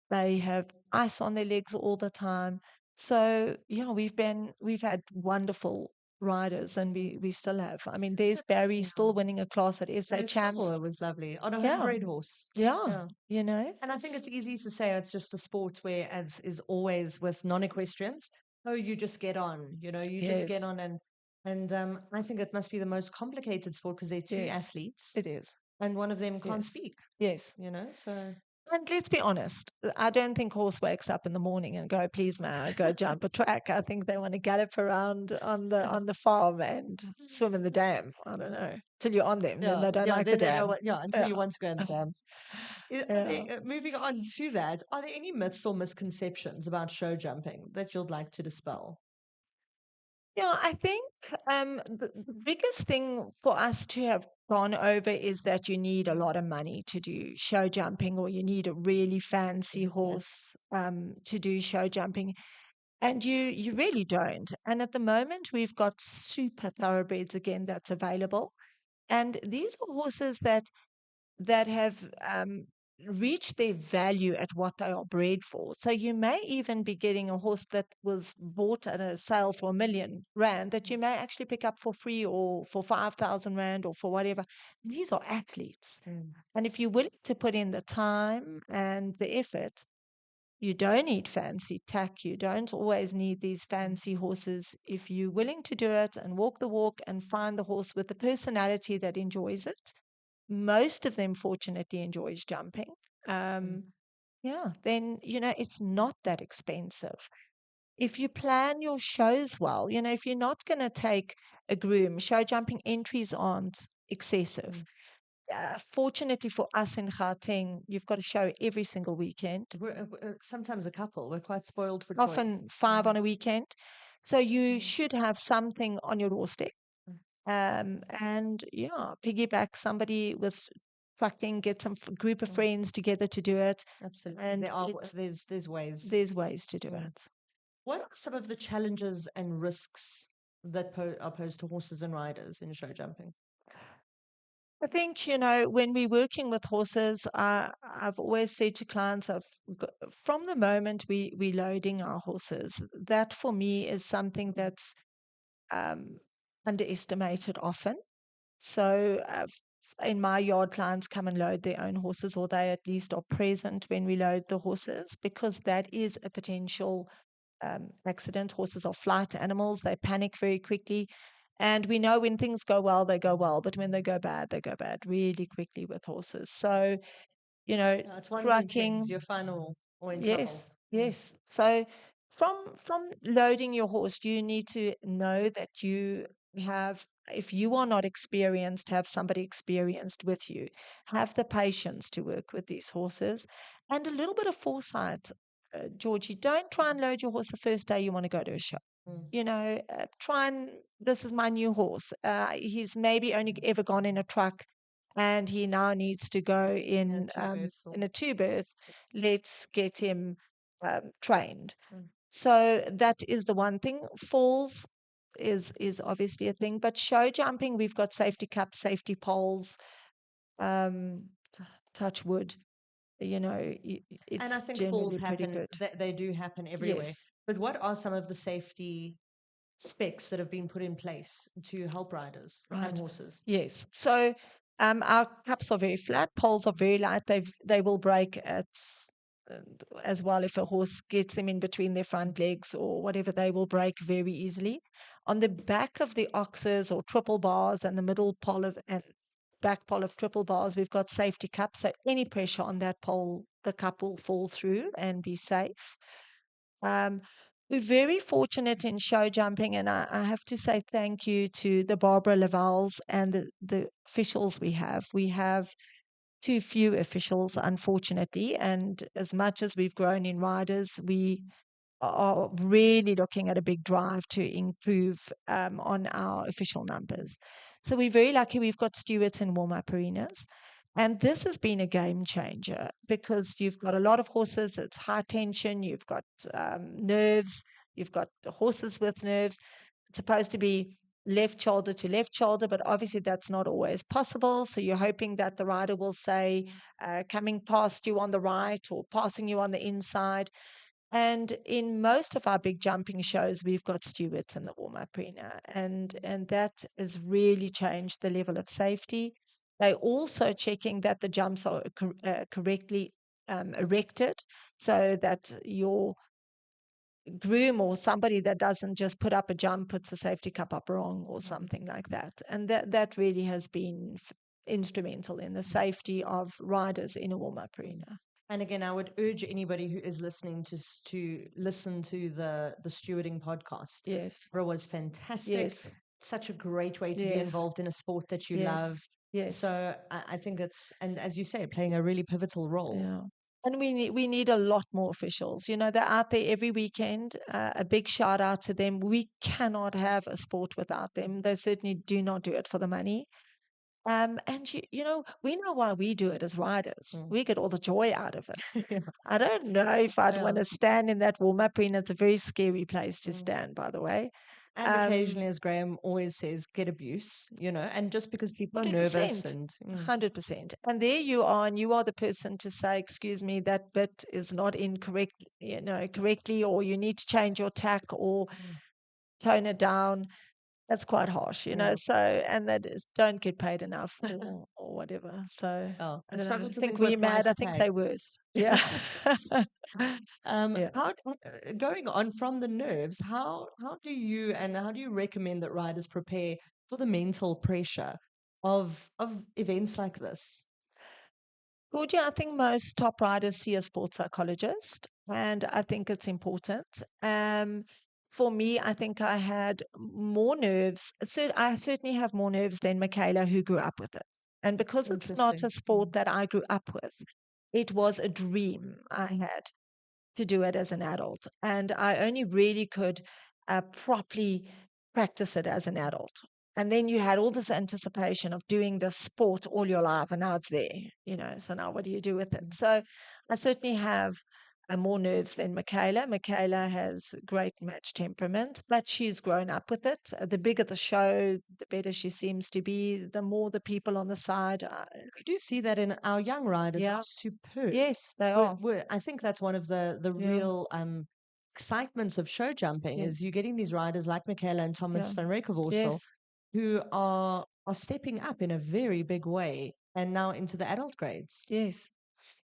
they have ice on their legs all the time. So yeah, we've had wonderful riders, and we still have. I mean, there's Barry still winning a class at SA Champs. It was lovely on a Yeah. great horse. Yeah, you know. And I think it's easy to say it's just a sport where, as is always with non-equestrians, oh, you just get on, you know, you just get Yes. on, and I think it must be the most complicated sport because they're two Yes, athletes, it is. and one of them can't Yes. speak, Yes. you know. So And let's be honest, I don't think horse wakes up in the morning and go, please, may I go jump a track. I think they want to gallop around on the farm and swim in the dam. I don't know. Till you're on them, then they don't like the then they dam. know until Yeah. you want to go in the dam. Yeah. Moving on to that, are there any myths or misconceptions about show jumping that you'd like to dispel? Yeah, I think the biggest thing for us to have gone over is that you need a lot of money to do show jumping, or you need a really fancy horse to do show jumping. And you really don't. And at the moment, we've got super thoroughbreds again that's available. And these are horses that have reached their value at what they are bred for. So you may even be getting a horse that was bought at a sale for R1,000,000 that you may actually pick up for free or for 5,000 Rand or for whatever. These are athletes. And if you're willing to put in the time and the effort, you don't need fancy tack. You don't always need these fancy horses. If you're willing to do it and walk the walk and find the horse with the personality that enjoys it, most of them fortunately enjoys jumping. Yeah, then, you know, it's not that expensive. If you plan your shows well, you know, if you're not going to take a groom, show jumping entries aren't excessive. Fortunately for us in Gauteng, you've got a show every single weekend. We're sometimes a couple. We're quite spoiled for choice. Often 5 on a weekend. So you should have something on your doorstep. And yeah, piggyback somebody with trucking, get some group of friends together to do it. Absolutely. And There's ways. there's ways to do it. What are some of the challenges and risks that are posed to horses and riders in show jumping? I think, you know, when we're working with horses, I've always said to clients, from the moment we're loading our horses, that for me is something that's underestimated often. So in my yard, clients come and load their own horses, or they at least are present when we load the horses, because that is a potential accident. Horses are flight animals. They panic very quickly. And we know when things go well, they go well. But when they go bad really quickly with horses. So, It's one of the trucking. things, you're final or in trouble. Yes, yes. So from loading your horse, you need to know that you have, if you are not experienced, have somebody experienced with you. Have the patience to work with these horses and a little bit of foresight. Georgie, don't try and load your horse the first day you want to go to a show. Try and, this is my new horse. He's maybe only ever gone in a truck and he now needs to go in a two berth. Let's get him trained. So that is the one thing. Falls is obviously a thing, but show jumping, we've got safety cups, safety poles, touch wood. And I think generally falls pretty happen, good. they do happen everywhere. Yes. But what are some of the safety specs that have been put in place to help riders and horses? Yes. So our cups are very flat, poles are very light. They will break as well if a horse gets them in between their front legs or whatever. They will break very easily. On the back of the oxes or triple bars and the middle pole and back pole of triple bars, we've got safety cups. So any pressure on that pole, the cup will fall through and be safe. We're very fortunate in show jumping, and I have to say thank you to the Barbara Lavals and the officials we have. We have too few officials, unfortunately, and as much as we've grown in riders, we are really looking at a big drive to improve on our official numbers. So we're very lucky we've got stewards in warm-up arenas. And this has been a game changer because you've got a lot of horses, it's high tension, you've got nerves, you've got the horses with nerves. It's supposed to be left shoulder to left shoulder, but obviously that's not always possible. So you're hoping that the rider will say, coming past you on the right or passing you on the inside. And in most of our big jumping shows, we've got stewards in the warm-up arena, and that has really changed the level of safety. They're also checking that the jumps are correctly erected, so that your groom or somebody that doesn't just put up a jump puts a safety cup up wrong or something like that. And that really has been instrumental in the safety of riders in a warm-up arena. And again, I would urge anybody who is listening to listen to the stewarding podcast. Yes. It was fantastic. Yes. Such a great way to be Yes. involved in a sport that you Yes. love. Yes. So I think it's, and as you say, playing a really pivotal role. Yeah. And we need a lot more officials. They're out there every weekend. A big shout out to them. We cannot have a sport without them. They certainly do not do it for the money. And we know why we do it as riders. We get all the joy out of it. I don't know if I'd want to stand in that warm-up arena. It's a very scary place to stand, by the way. And occasionally, as Graham always says, get abuse, and just because people are 100%, nervous and 100%. And there you are, and you are the person to say, excuse me, that bit is not incorrect, correctly, or you need to change your tack or tone it down. That's quite harsh, So, and that is, don't get paid enough or whatever. So I don't think we're mad. I think they're worse. Yeah. How, going on from the nerves, how do you recommend that riders prepare for the mental pressure of events like this? Georgia, I think most top riders see a sports psychologist, and I think it's important. For me, I think I had more nerves. I certainly have more nerves than Michaela, who grew up with it. And because it's not a sport that I grew up with, it was a dream I had to do it as an adult. And I only really could properly practice it as an adult. And then you had all this anticipation of doing this sport all your life, and now it's there, so now what do you do with it? So I certainly have more nerves than Michaela. Michaela has great match temperament, but she's grown up with it. The bigger the show, the better she seems to be, the more the people on the side. We do see that in our young riders. Yeah. Are superb. Yes, they are. I think that's one of the real excitements of show jumping is you getting these riders like Michaela and Thomas van Rekevorsel who are are stepping up in a very big way and now into the adult grades. Yes.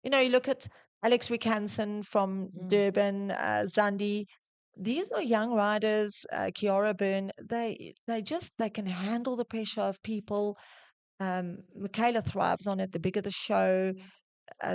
You know, you look at Alex Wickhansen from Durban, Zandi. These are young riders, Kiara Byrne. They can handle the pressure of people. Michaela thrives on it. The bigger the show,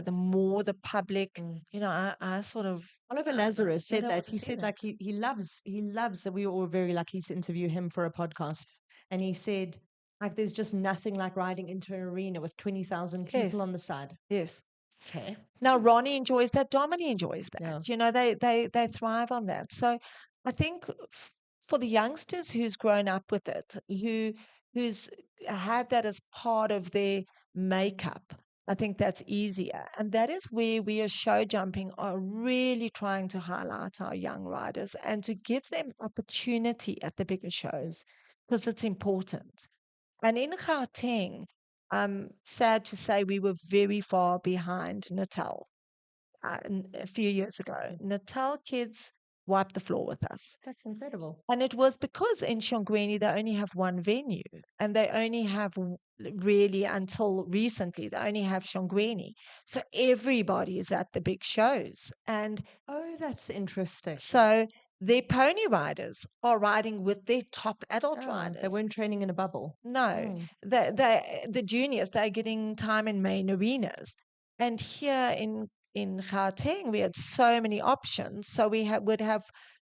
the more the public. You know, I sort of Oliver Lazarus don't said know that. what to He say said there. like he loves that. We were all very lucky to interview him for a podcast. And he said, like, there's just nothing like riding into an arena with 20,000 people Yes. on the side. Yes. Okay. Now Ronnie enjoys that. Dominic enjoys that. Yeah. You know, they thrive on that. So I think for the youngsters who's grown up with it, who's had that as part of their makeup, I think that's easier. And that is where we as show jumping are really trying to highlight our young riders and to give them opportunity at the bigger shows because it's important. And in Gauteng, I'm sad to say we were very far behind Natal a few years ago. Natal kids wiped the floor with us. That's incredible. And it was because in Shongweni, they only have one venue and they only have really until recently, they only have Shongweni. So everybody is at the big shows. And Oh, that's interesting. so their pony riders are riding with their top adult Oh, riders. they weren't training in a bubble. No, the juniors, they're getting time in main arenas. And here in Gauteng, we had so many options. So we would have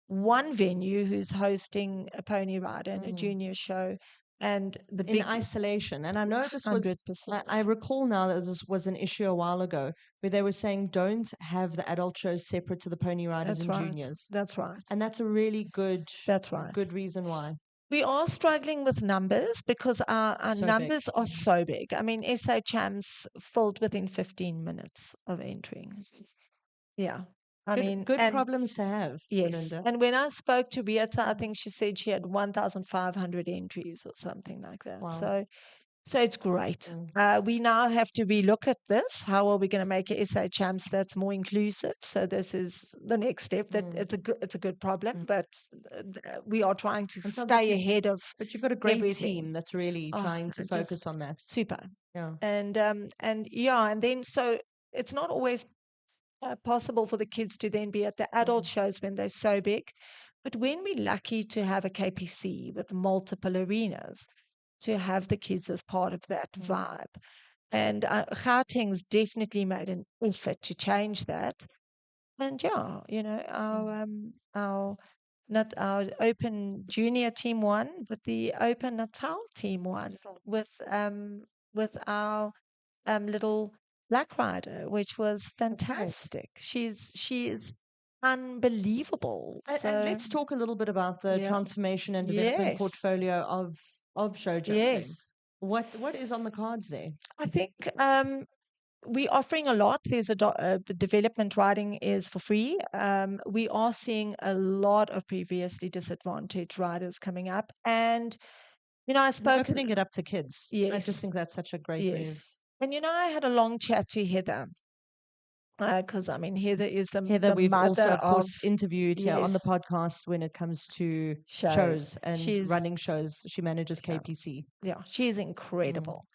one venue who's hosting a pony rider and a junior show, and the In big isolation. And I know this was, 100%. I recall now that this was an issue a while ago where they were saying don't have the adult shows separate to the pony riders That's and right. juniors. That's right. And that's a really That's right. good reason why. We are struggling with numbers because our So big. numbers are so big. I mean, SA Champs filled within 15 minutes of entering. Yeah. I mean, Good and problems to have, yes. Belinda. And when I spoke to Rieta, I think she said she had 1,500 entries or something like that. Wow. So it's great. We now have to relook at this. How are we going to make a SA Champs that's more inclusive? So this is the next step. That it's a good problem, but we are trying to It sounds like stay ahead of. But you've got a great everything. team that's really Oh, trying to just focus on that. super. Yeah. And yeah, and then so it's not always possible for the kids to then be at the adult shows when they're so big. But when we're lucky to have a KPC with multiple arenas, to have the kids as part of that vibe. And Gauteng's definitely made an effort to change that. And yeah, you know, our not our Open Junior team won, but the Open Natal team won with our little Black Rider, which was fantastic. She is unbelievable. And So let's talk a little bit about the yeah. transformation and development Yes. portfolio of show jumping. Yes. What is on the cards there? I think we're offering a lot. There's development riding is for free. We are seeing a lot of previously disadvantaged riders coming up. And, you know, I And spoke. opening it up to kids. I just Yes. think that's such a great move. Yes. And, you know, I had a long chat to Heather. Because I mean, Heather is the We've mother also, of course, interviewed here on the yes, podcast when it comes to shows. shows and She's running shows. She manages yeah. KPC. Yeah, she's incredible.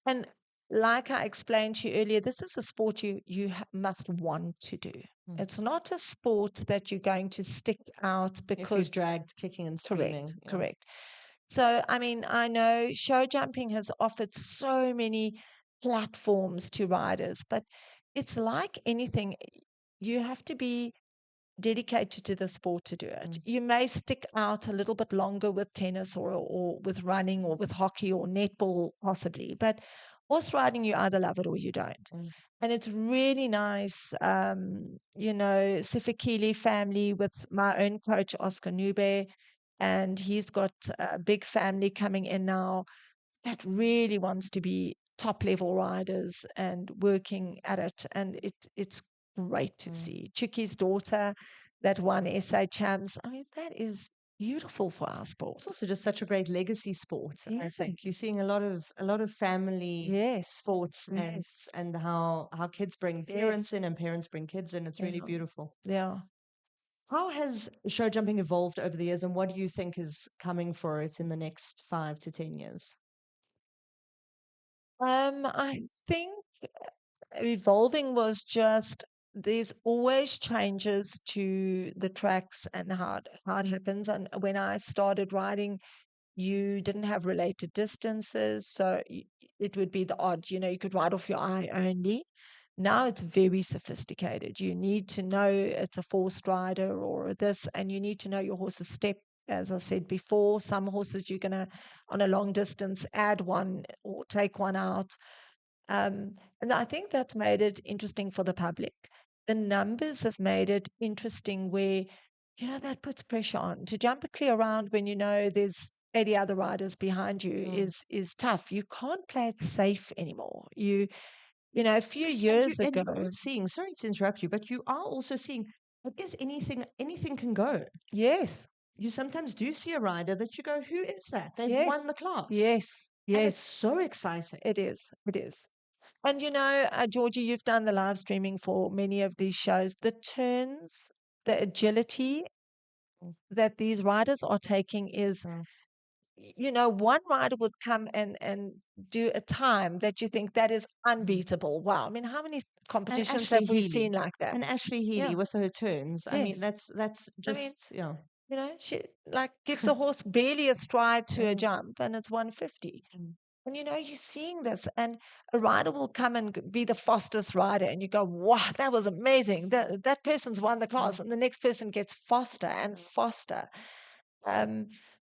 And like I explained to you earlier, this is a sport you must want to do. It's not a sport that you're going to stick out If because you're dragged kicking and screaming. correct, Yeah. correct. So I mean, I know show jumping has offered so many platforms to riders, but it's like anything. You have to be dedicated to the sport to do it. You may stick out a little bit longer with tennis or with running or with hockey or netball possibly, but horse riding, you either love it or you don't. And it's really nice, you know, Sifikili family with my own coach, Oscar Nube, and he's got a big family coming in now that really wants to be top level riders and working at it. And it's great to see. Chuki's daughter that won SA Champs. I mean, that is beautiful for our sport. It's also just such a great legacy sport. I think you're seeing a lot of family sports and how kids bring parents in and parents bring kids in. It's really beautiful. Yeah. How has show jumping evolved over the years, and what do you think is coming for it in the next 5 to 10 years? I think evolving was just there's always changes to the tracks and how it happens. And when I started riding, you didn't have related distances, so it would be the odd, you could ride off your eye only. Now it's very sophisticated. You need to know it's a forced rider or this, and you need to know your horse's step. As I said before, some horses you're going to, on a long distance, add one or take one out. And I think that's made it interesting for the public. The numbers have made it interesting where, that puts pressure on. To jump a clear round when you know there's 80 other riders behind you is tough. You can't play it safe anymore. A few years And ago. you're seeing, sorry to interrupt you, but you are also seeing, I guess anything can go. Yes, You sometimes do see a rider that you go, who is that? They've yes, won the class. yes, And it's yes. so exciting. It is. It is. And Georgie, you've done the live streaming for many of these shows. The turns, the agility that these riders are taking is, one rider would come and do a time that you think that is unbeatable. Wow. I mean, how many competitions Ashley have we Healy. seen like that? And Ashley Healy Yeah. with her turns. I mean, Yes. that's just, yeah. She gives the horse barely a stride to a Yeah. jump, and it's 150. And you're seeing this, and a rider will come and be the fastest rider, and you go, wow, that was amazing. That person's won the class, and the next person gets faster and faster.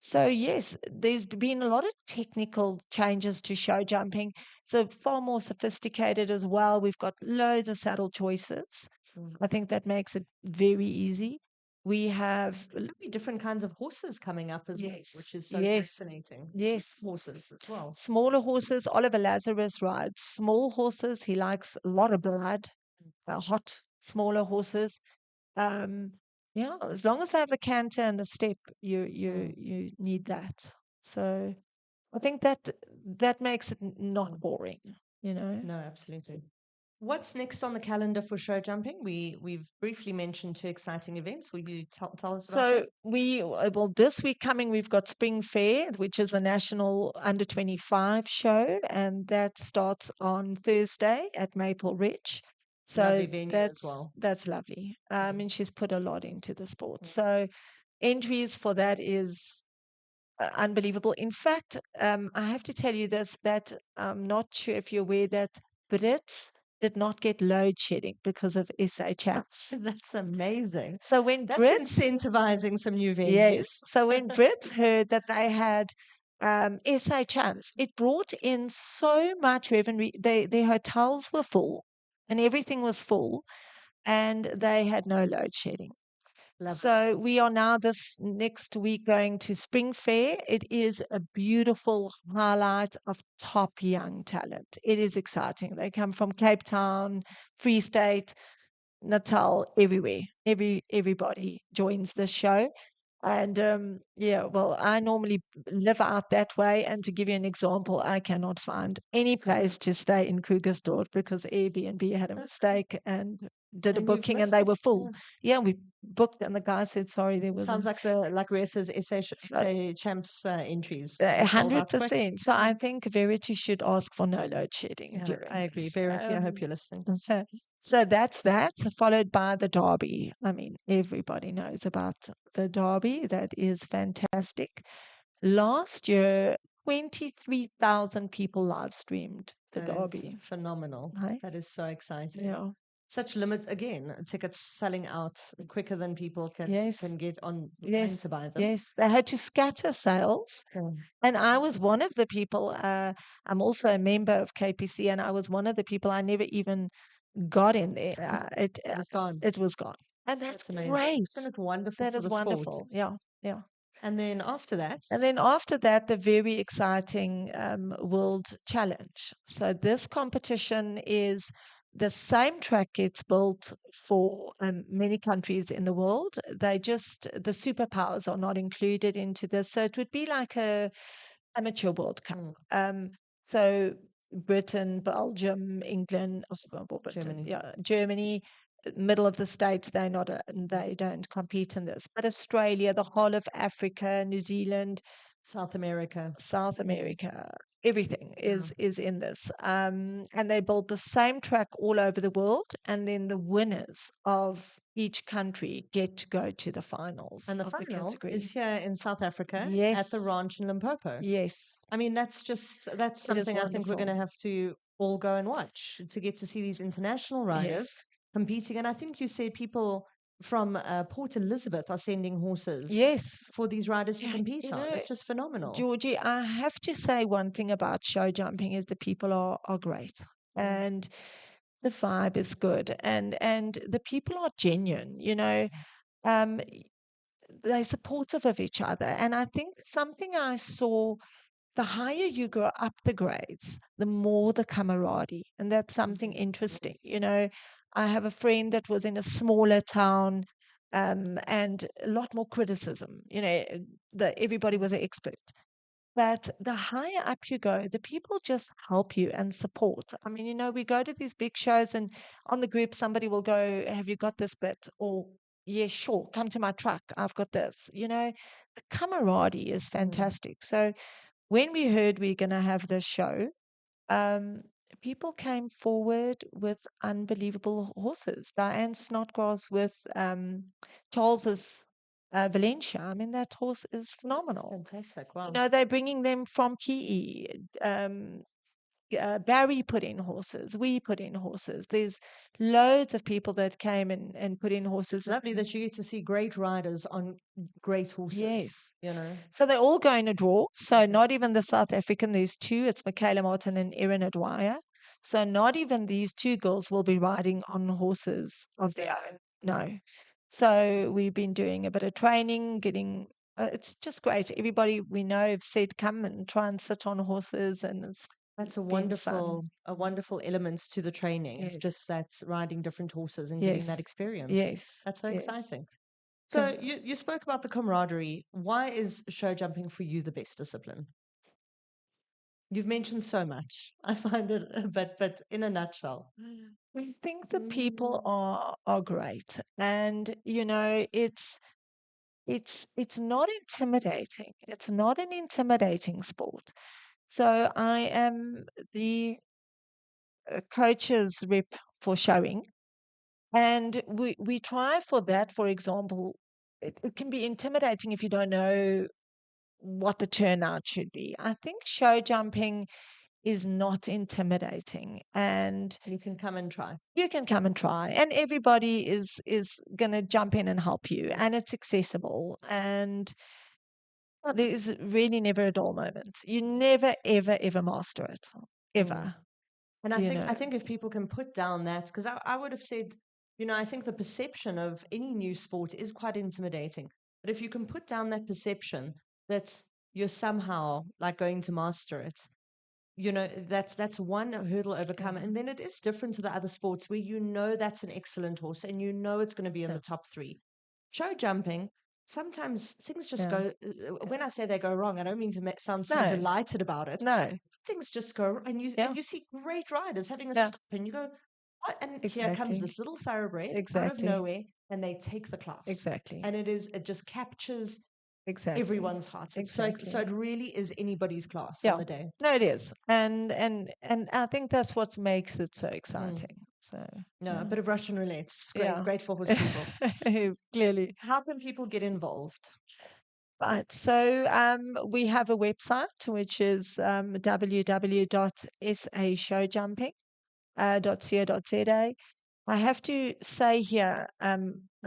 So yes, there's been a lot of technical changes to show jumping. So far more sophisticated as well. We've got loads of saddle choices. I think that makes it very easy. We have Very different kinds of horses coming up as well, Yes, which is so yes, fascinating. yes. Horses as well. Smaller horses. Oliver Lazarus rides small horses. He likes a lot of blood, hot, smaller horses. Yeah, as long as they have the canter and the step, you need that. So I think that makes it not boring. No, absolutely. What's next on the calendar for show jumping? We've briefly mentioned two exciting events. Will you tell us about So this week coming, we've got Spring Fair, which is a national under 25 show, and that starts on Thursday at Maple Ridge. So Lovely venue as well. that's lovely. And she's put a lot into the sport. So entries for that is unbelievable. In fact, I have to tell you this, that I'm not sure if you're aware that Brits did not get load shedding because of SA Champs. That's amazing. So when That's Brits, incentivizing some new venues. yes, so when Brits heard that they had SA Champs, it brought in so much revenue. Their hotels were full and everything was full, and they had no load shedding. Love So we are now this next week going to Spring Fair. It is a beautiful highlight of top young talent. It is exciting. They come from Cape Town, Free State, Natal, everywhere. Everybody joins this show. And well, I normally live out that way. And to give you an example, I cannot find any place to stay in Krugersdorp because Airbnb had a mistake and did a And you've booking and missed they it. were full. Yeah, we booked and the guy said, sorry, there was Sounds like Resa's SA Champs entries. They sold out quick. 100%. So I think Verity should ask for no load shedding. Yeah, during I agree. this. Verity, I hope you're listening. So that's that, followed by the Derby. I mean, everybody knows about the Derby. That is fantastic. Last year, 23,000 people live streamed the That is Derby. phenomenal. Right? That is so exciting. Yeah. Such tickets selling out quicker than people can get online Yes. to buy them. Yes. They had to scatter sales. And I was one of the people, I'm also a member of KPC, and I was one of the people I never even got in there. It was gone. It was gone. And that's amazing. great. Isn't it wonderful That for is the wonderful. sport? Yeah. Yeah. And then after that, the very exciting World Challenge. So this competition is the same track gets built for many countries in the world. The superpowers are not included into this. So it would be like a amateur World Cup. So Britain, Belgium, England, Germany. Germany, middle of the states, they don't compete in this. But Australia, the whole of Africa, New Zealand, South America. South America, everything is in this. And they build the same track all over the world, and then the winners of each country get to go to the finals. And the of final category. is here in South Africa at the Yes. ranch in Limpopo. Yes. I mean, that's It is something I think we're going to wonderful. have to all go and watch to get to see these international riders Yes. competing. And I think you said people from Port Elizabeth are sending horses Yes. for these riders to Yeah, compete you on. know, It's just phenomenal. Georgie, I have to say one thing about show jumping is the people are great. And the vibe is good, and the people are genuine, they're supportive of each other. And I think something I saw, the higher you go up the grades, the more the camaraderie. And that's something interesting. I have a friend that was in a smaller town, and a lot more criticism, that everybody was an expert. But the higher up you go, the people just help you and support. I mean, we go to these big shows, and on the group, somebody will go, "Have you got this bit?" Or, "Yeah, sure, come to my truck. I've got this." The camaraderie is fantastic. So when we heard we're going to have this show, um, people came forward with unbelievable horses. Diane Snodgrass with Charles's Valencia. I mean, that horse is phenomenal. Fantastic. Wow. They're bringing them from Ki'i. Barry put in horses. We put in horses. There's loads of people that came and put in horses. It's lovely that you get to see great riders on great horses. Yes. So they're all going to draw. So not even the South African. There's two. It's Michaela Martin and Erin Adwyer. So not even these two girls will be riding on horses of their own. No. So we've been doing a bit of training, getting. It's just great. Everybody we know have said come and try and sit on horses, and that's a been fun. wonderful element to the training. It's Yes. just that riding different horses and getting that Yes. experience. Yes. That's so Yes. exciting. So 'Cause- you spoke about the camaraderie. Why is show jumping for you the best discipline? You've mentioned so much. I find it, but in a nutshell. I think the people are great, and it's not intimidating. It's not an intimidating sport. So I am the coach's rep for showing, and we try for that. For example, it can be intimidating if you don't know what the turnout should be. I think show jumping is not intimidating, and You can come and try. you can come and try, and everybody is going to jump in and help you, and it's accessible, and there is really never a dull moment. You never ever ever master it, ever. And I think if people can put down that, because I would have said, I think the perception of any new sport is quite intimidating. But if you can put down that perception that you're somehow like going to master it, that's one hurdle overcome. And then it is different to the other sports where that's an excellent horse and it's going to be in the top 3. Show jumping, sometimes things just go. When I say they go wrong, I don't mean to sound so delighted about it. No. Things just go, and you see great riders having a stop, and you go, what? And here comes this little thoroughbred out of nowhere, and they take the class. Exactly. And it just captures everyone's hearts. Exactly. So it really is anybody's class on the day. No, it is, and I think that's what makes it so exciting. So a bit of Russian roulette. It's great for horse people. Clearly. How can people get involved? Right. So we have a website which is www.sashowjumping.co.za. I have to say here, I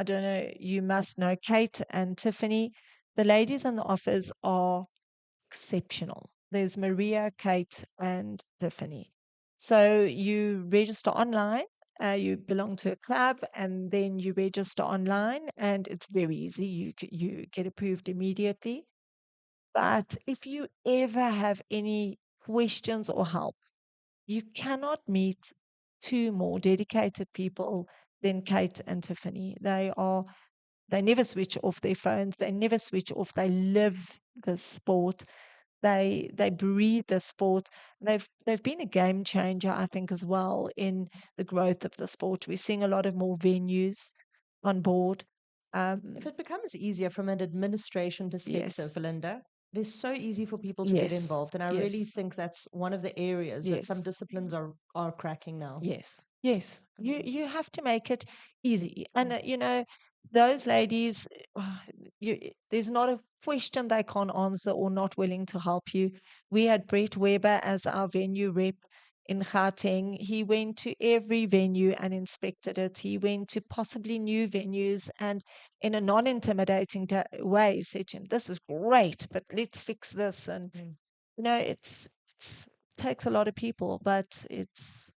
don't know, you must know Kate and Tiffany. The ladies in the office are exceptional. There's Maria, Kate, and Tiffany. So you register online. You belong to a club, and then you register online, and it's very easy. You get approved immediately. But if you ever have any questions or help, you cannot meet 2 more dedicated people than Kate and Tiffany. They never switch off their phones. They never switch off. They live the sport. They breathe the sport. They've been a game changer, I think, as well in the growth of the sport. We're seeing a lot of more venues on board. If it becomes easier from an administration perspective, Yes. Belinda, there's so easy for people to get Yes. involved. And I really Yes. think that's one of the areas that some Yes. disciplines are cracking now. Yes. Yes. You have to make it easy. And those ladies, there's not a question they can't answer or not willing to help you. We had Brett Weber as our venue rep in Gauteng. He went to every venue and inspected it. He went to possibly new venues and in a non-intimidating way said to him, "This is great, but let's fix this." And it's takes a lot of people, but it's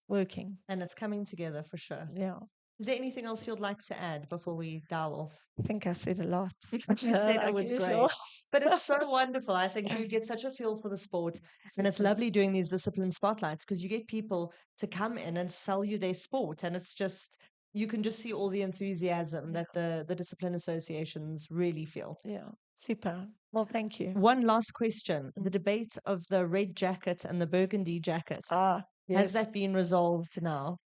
working. And it's coming together for sure. Yeah. Is there anything else you'd like to add before we dial off? I think I said a lot. You said it Like was usual. great. But it's so wonderful. I think you get such a feel for the sport. And it's lovely doing these discipline spotlights because you get people to come in and sell you their sport. And it's just, you can just see all the enthusiasm that the discipline associations really feel. Yeah. Super. Well, thank you. One last question. The debate of the red jacket and the burgundy jacket. Has Has that been resolved now?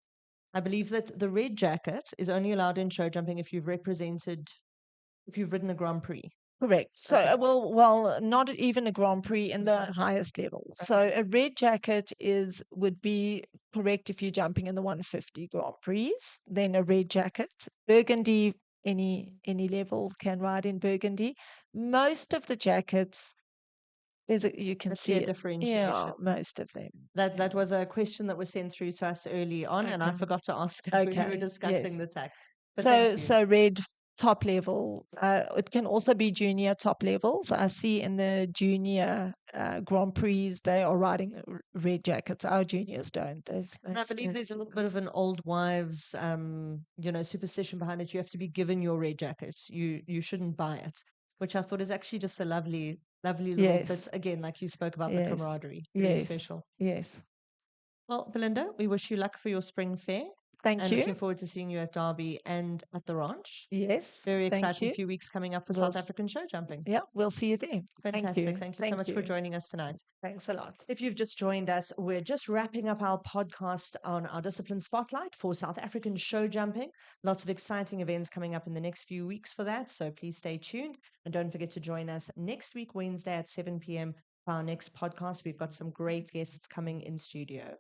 I believe that the red jacket is only allowed in show jumping if you've ridden a Grand Prix. Correct. So, Okay. well, not even a Grand Prix in the highest level. So, a red jacket would be correct if you're jumping in the 150 Grand Prix. Then a red jacket, burgundy, any level can ride in burgundy. Most of the jackets, you can see a differentiation. Yeah, most of them. That was a question that was sent through to us early on, and I Okay. forgot to ask when we were discussing yes. the tag. But thank you. So red top level. It can also be junior top levels. I see in the junior Grand Prix they are riding red jackets. Our juniors don't. And I believe there's a little bit of an old wives, superstition behind it. You have to be given your red jacket. You shouldn't buy it, which I thought is actually just a lovely little Yes. bit. Again, like you spoke about the Yes. camaraderie. Very Yes. special. Yes. Well, Belinda, we wish you luck for your spring fair. Thank And you. looking forward to seeing you at Derby and at the ranch. Yes. Very Thank exciting you. few weeks coming up for We'll South African show jumping. Yeah, we'll see you there. Fantastic. Thank you so much for joining us tonight. Thanks a lot. If you've just joined us, we're just wrapping up our podcast on our discipline spotlight for South African show jumping. Lots of exciting events coming up in the next few weeks for that. So please stay tuned and don't forget to join us next week, Wednesday at 7 p.m. for our next podcast. We've got some great guests coming in studio.